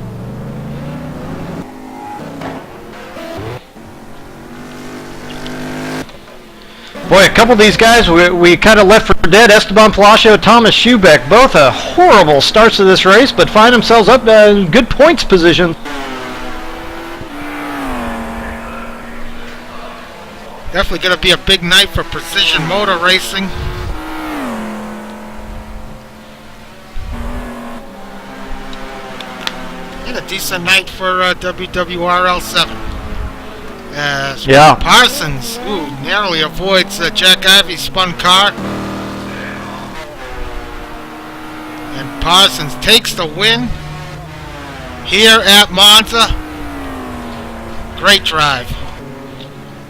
Boy, a couple of these guys we kind of left for dead. Esteban Palacio, Thomas Schubeck, both horrible starts to this race, but find themselves up in good points position. Definitely going to be a big night for precision motor racing. And a decent night for WWRL7. As Parsons narrowly avoids Jack Ivey's spun car. And Parsons takes the win. here at Monza. Great drive.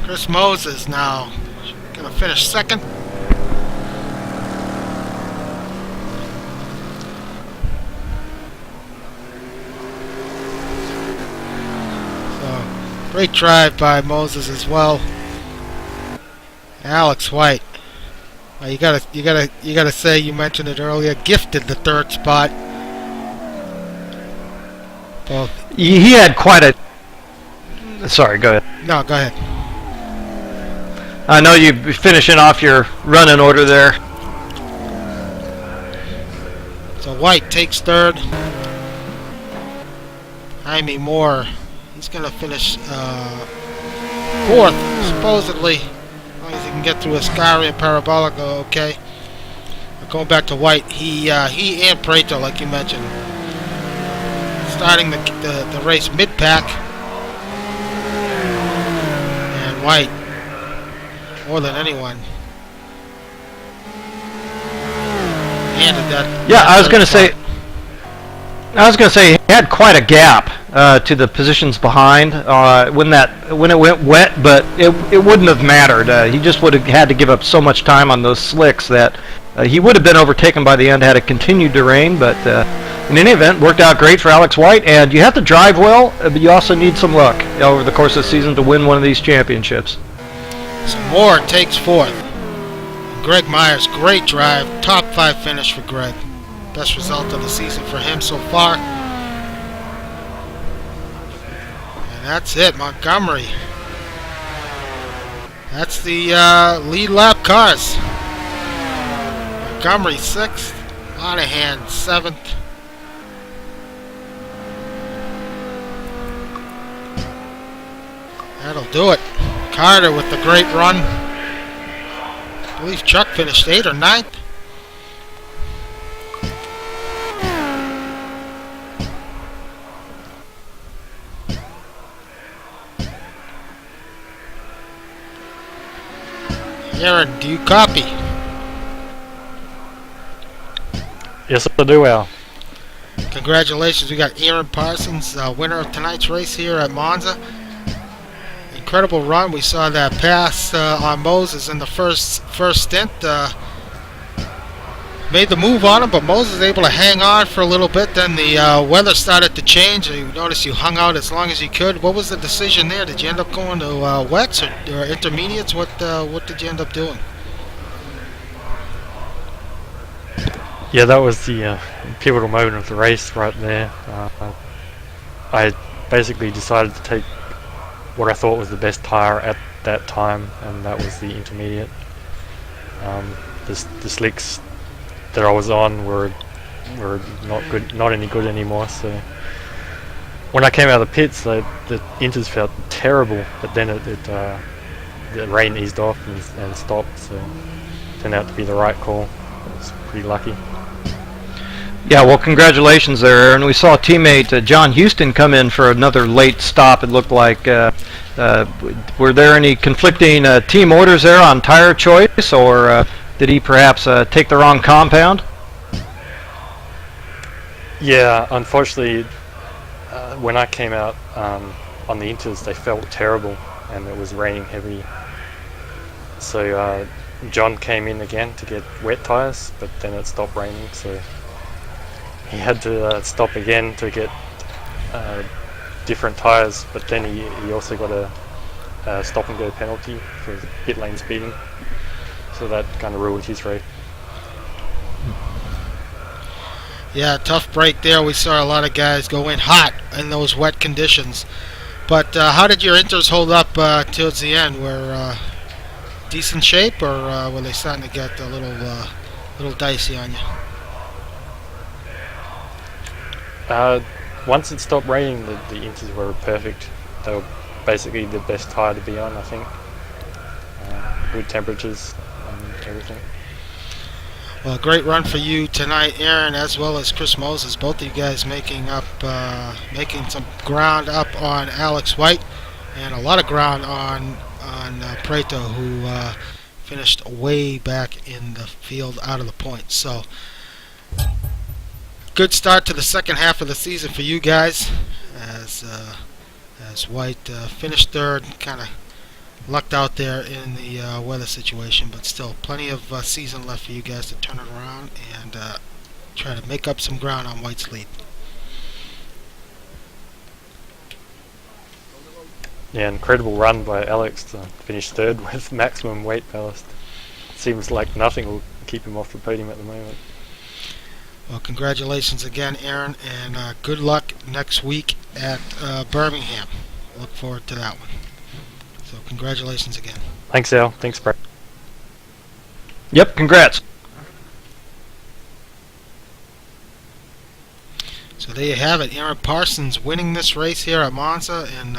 Chris Moses now gonna finish second. So great drive by Moses as well. Alex White. You gotta say, you mentioned it earlier, gifted the third spot. Both. He had quite a... Sorry, go ahead. No, go ahead. I know you're finishing off your running order there. So White takes third. Jaime Moore, he's going to finish fourth, supposedly. As long as he can get through Ascari and Parabolica, okay. But going back to White, he and Prato, like you mentioned, starting the race mid-pack. And White, more than anyone, handed that. Yeah, I was going to say he had quite a gap to the positions behind when it went wet, but it wouldn't have mattered. He just would have had to give up so much time on those slicks that he would have been overtaken by the end had it continued to rain. But in any event, worked out great for Alex White. And you have to drive well, but you also need some luck over the course of the season to win one of these championships. So Moore takes fourth. Greg Myers, great drive, top 5 finish for Greg. Best result of the season for him so far. And that's it, Montgomery. That's the lead lap cars. Montgomery 6th, Monahan 7th. That'll do it. Carter with the great run. I believe Chuck finished 8th or 9th. Eiran, do you copy? Yes, I do, Al. Congratulations, we got Eiran Parsons, winner of tonight's race here at Monza. Incredible run. We saw that pass on Moses in the first stint. Made the move on him, but Moses was able to hang on for a little bit. Then the weather started to change. You noticed you hung out as long as you could. What was the decision there? Did you end up going to wets or intermediates? What did you end up doing? Yeah, that was the pivotal moment of the race right there. I basically decided to take what I thought was the best tyre at that time, and that was the intermediate. The slicks that I was on were not good, not any good anymore. So when I came out of the pits, the inters felt terrible, but then the rain eased off and stopped. So it turned out to be the right call. I was pretty lucky. Yeah, well, congratulations there, Aaron. We saw teammate John Houston come in for another late stop, it looked like. Were there any conflicting team orders there on tire choice, or did he perhaps take the wrong compound? Yeah, unfortunately, when I came out on the inters, they felt terrible, and it was raining heavy. So John came in again to get wet tires, but then it stopped raining, so he had to stop again to get different tires, but then he also got a stop and go penalty for pit lane speeding, so that kind of ruined his race. Yeah, tough break there. We saw a lot of guys go in hot in those wet conditions. But how did your inters hold up towards the end? Were decent shape, or were they starting to get a little dicey on you? Once it stopped raining, the inters were perfect. They were basically the best tyre to be on, I think. Good temperatures and everything. Well, great run for you tonight, Eiran, as well as Chris Moses. Both of you guys making some ground up on Alex White, and a lot of ground on Prato, who finished way back in the field out of the points. So good start to the second half of the season for you guys, as White finished third, kind of lucked out there in the weather situation, but still plenty of season left for you guys to turn it around and try to make up some ground on White's lead. Yeah, incredible run by Alex to finish third with maximum weight ballast. Seems like nothing will keep him off the podium at the moment. Well, congratulations again, Eiran, and good luck next week at Birmingham. Look forward to that one. So congratulations again. Thanks, Al. Thanks, Brad. Yep, congrats. So there you have it, Eiran Parsons winning this race here at Monza, and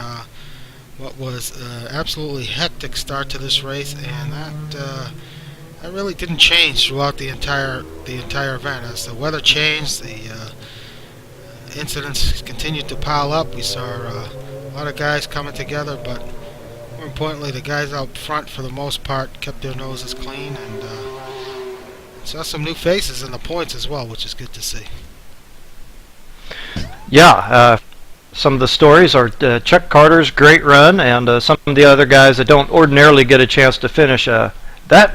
what was absolutely hectic start to this race, and that really didn't change throughout the entire event. As the weather changed, the incidents continued to pile up. We saw a lot of guys coming together, but more importantly, the guys out front, for the most part, kept their noses clean, and saw some new faces in the points as well, which is good to see. Yeah, some of the stories are Chuck Carter's great run, and some of the other guys that don't ordinarily get a chance to finish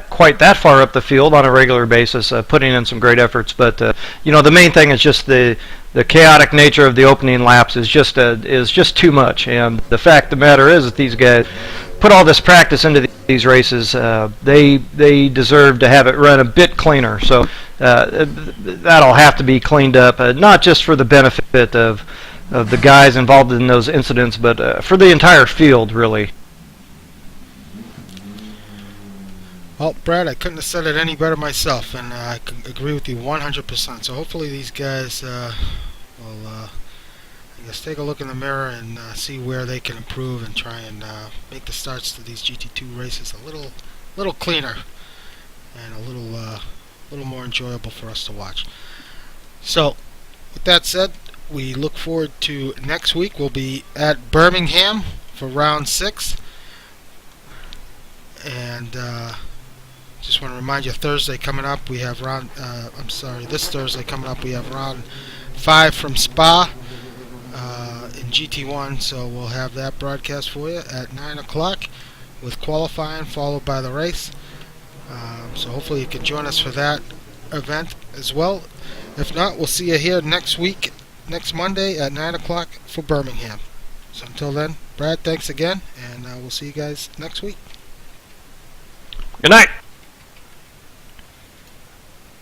quite that far up the field on a regular basis, putting in some great efforts. But the main thing is just the chaotic nature of the opening laps is just too much. And the fact of the matter is that these guys put all this practice into these races. They deserve to have it run a bit cleaner. So that'll have to be cleaned up, not just for the benefit of the guys involved in those incidents, but for the entire field, really. Well, Brad, I couldn't have said it any better myself, and I agree with you 100%. So hopefully these guys will, I guess, take a look in the mirror and see where they can improve and try and make the starts to these GT2 races a little cleaner and a little more enjoyable for us to watch. So, with that said, we look forward to next week. We'll be at Birmingham for round 6, and just want to remind you, Thursday coming up, we have this Thursday coming up, we have round 5 from Spa in GT1, so we'll have that broadcast for you at 9 o'clock with qualifying followed by the race. So hopefully you can join us for that event as well. If not, we'll see you here next week, next Monday at 9 o'clock for Birmingham. So until then, Brad, thanks again, and we'll see you guys next week. Good night.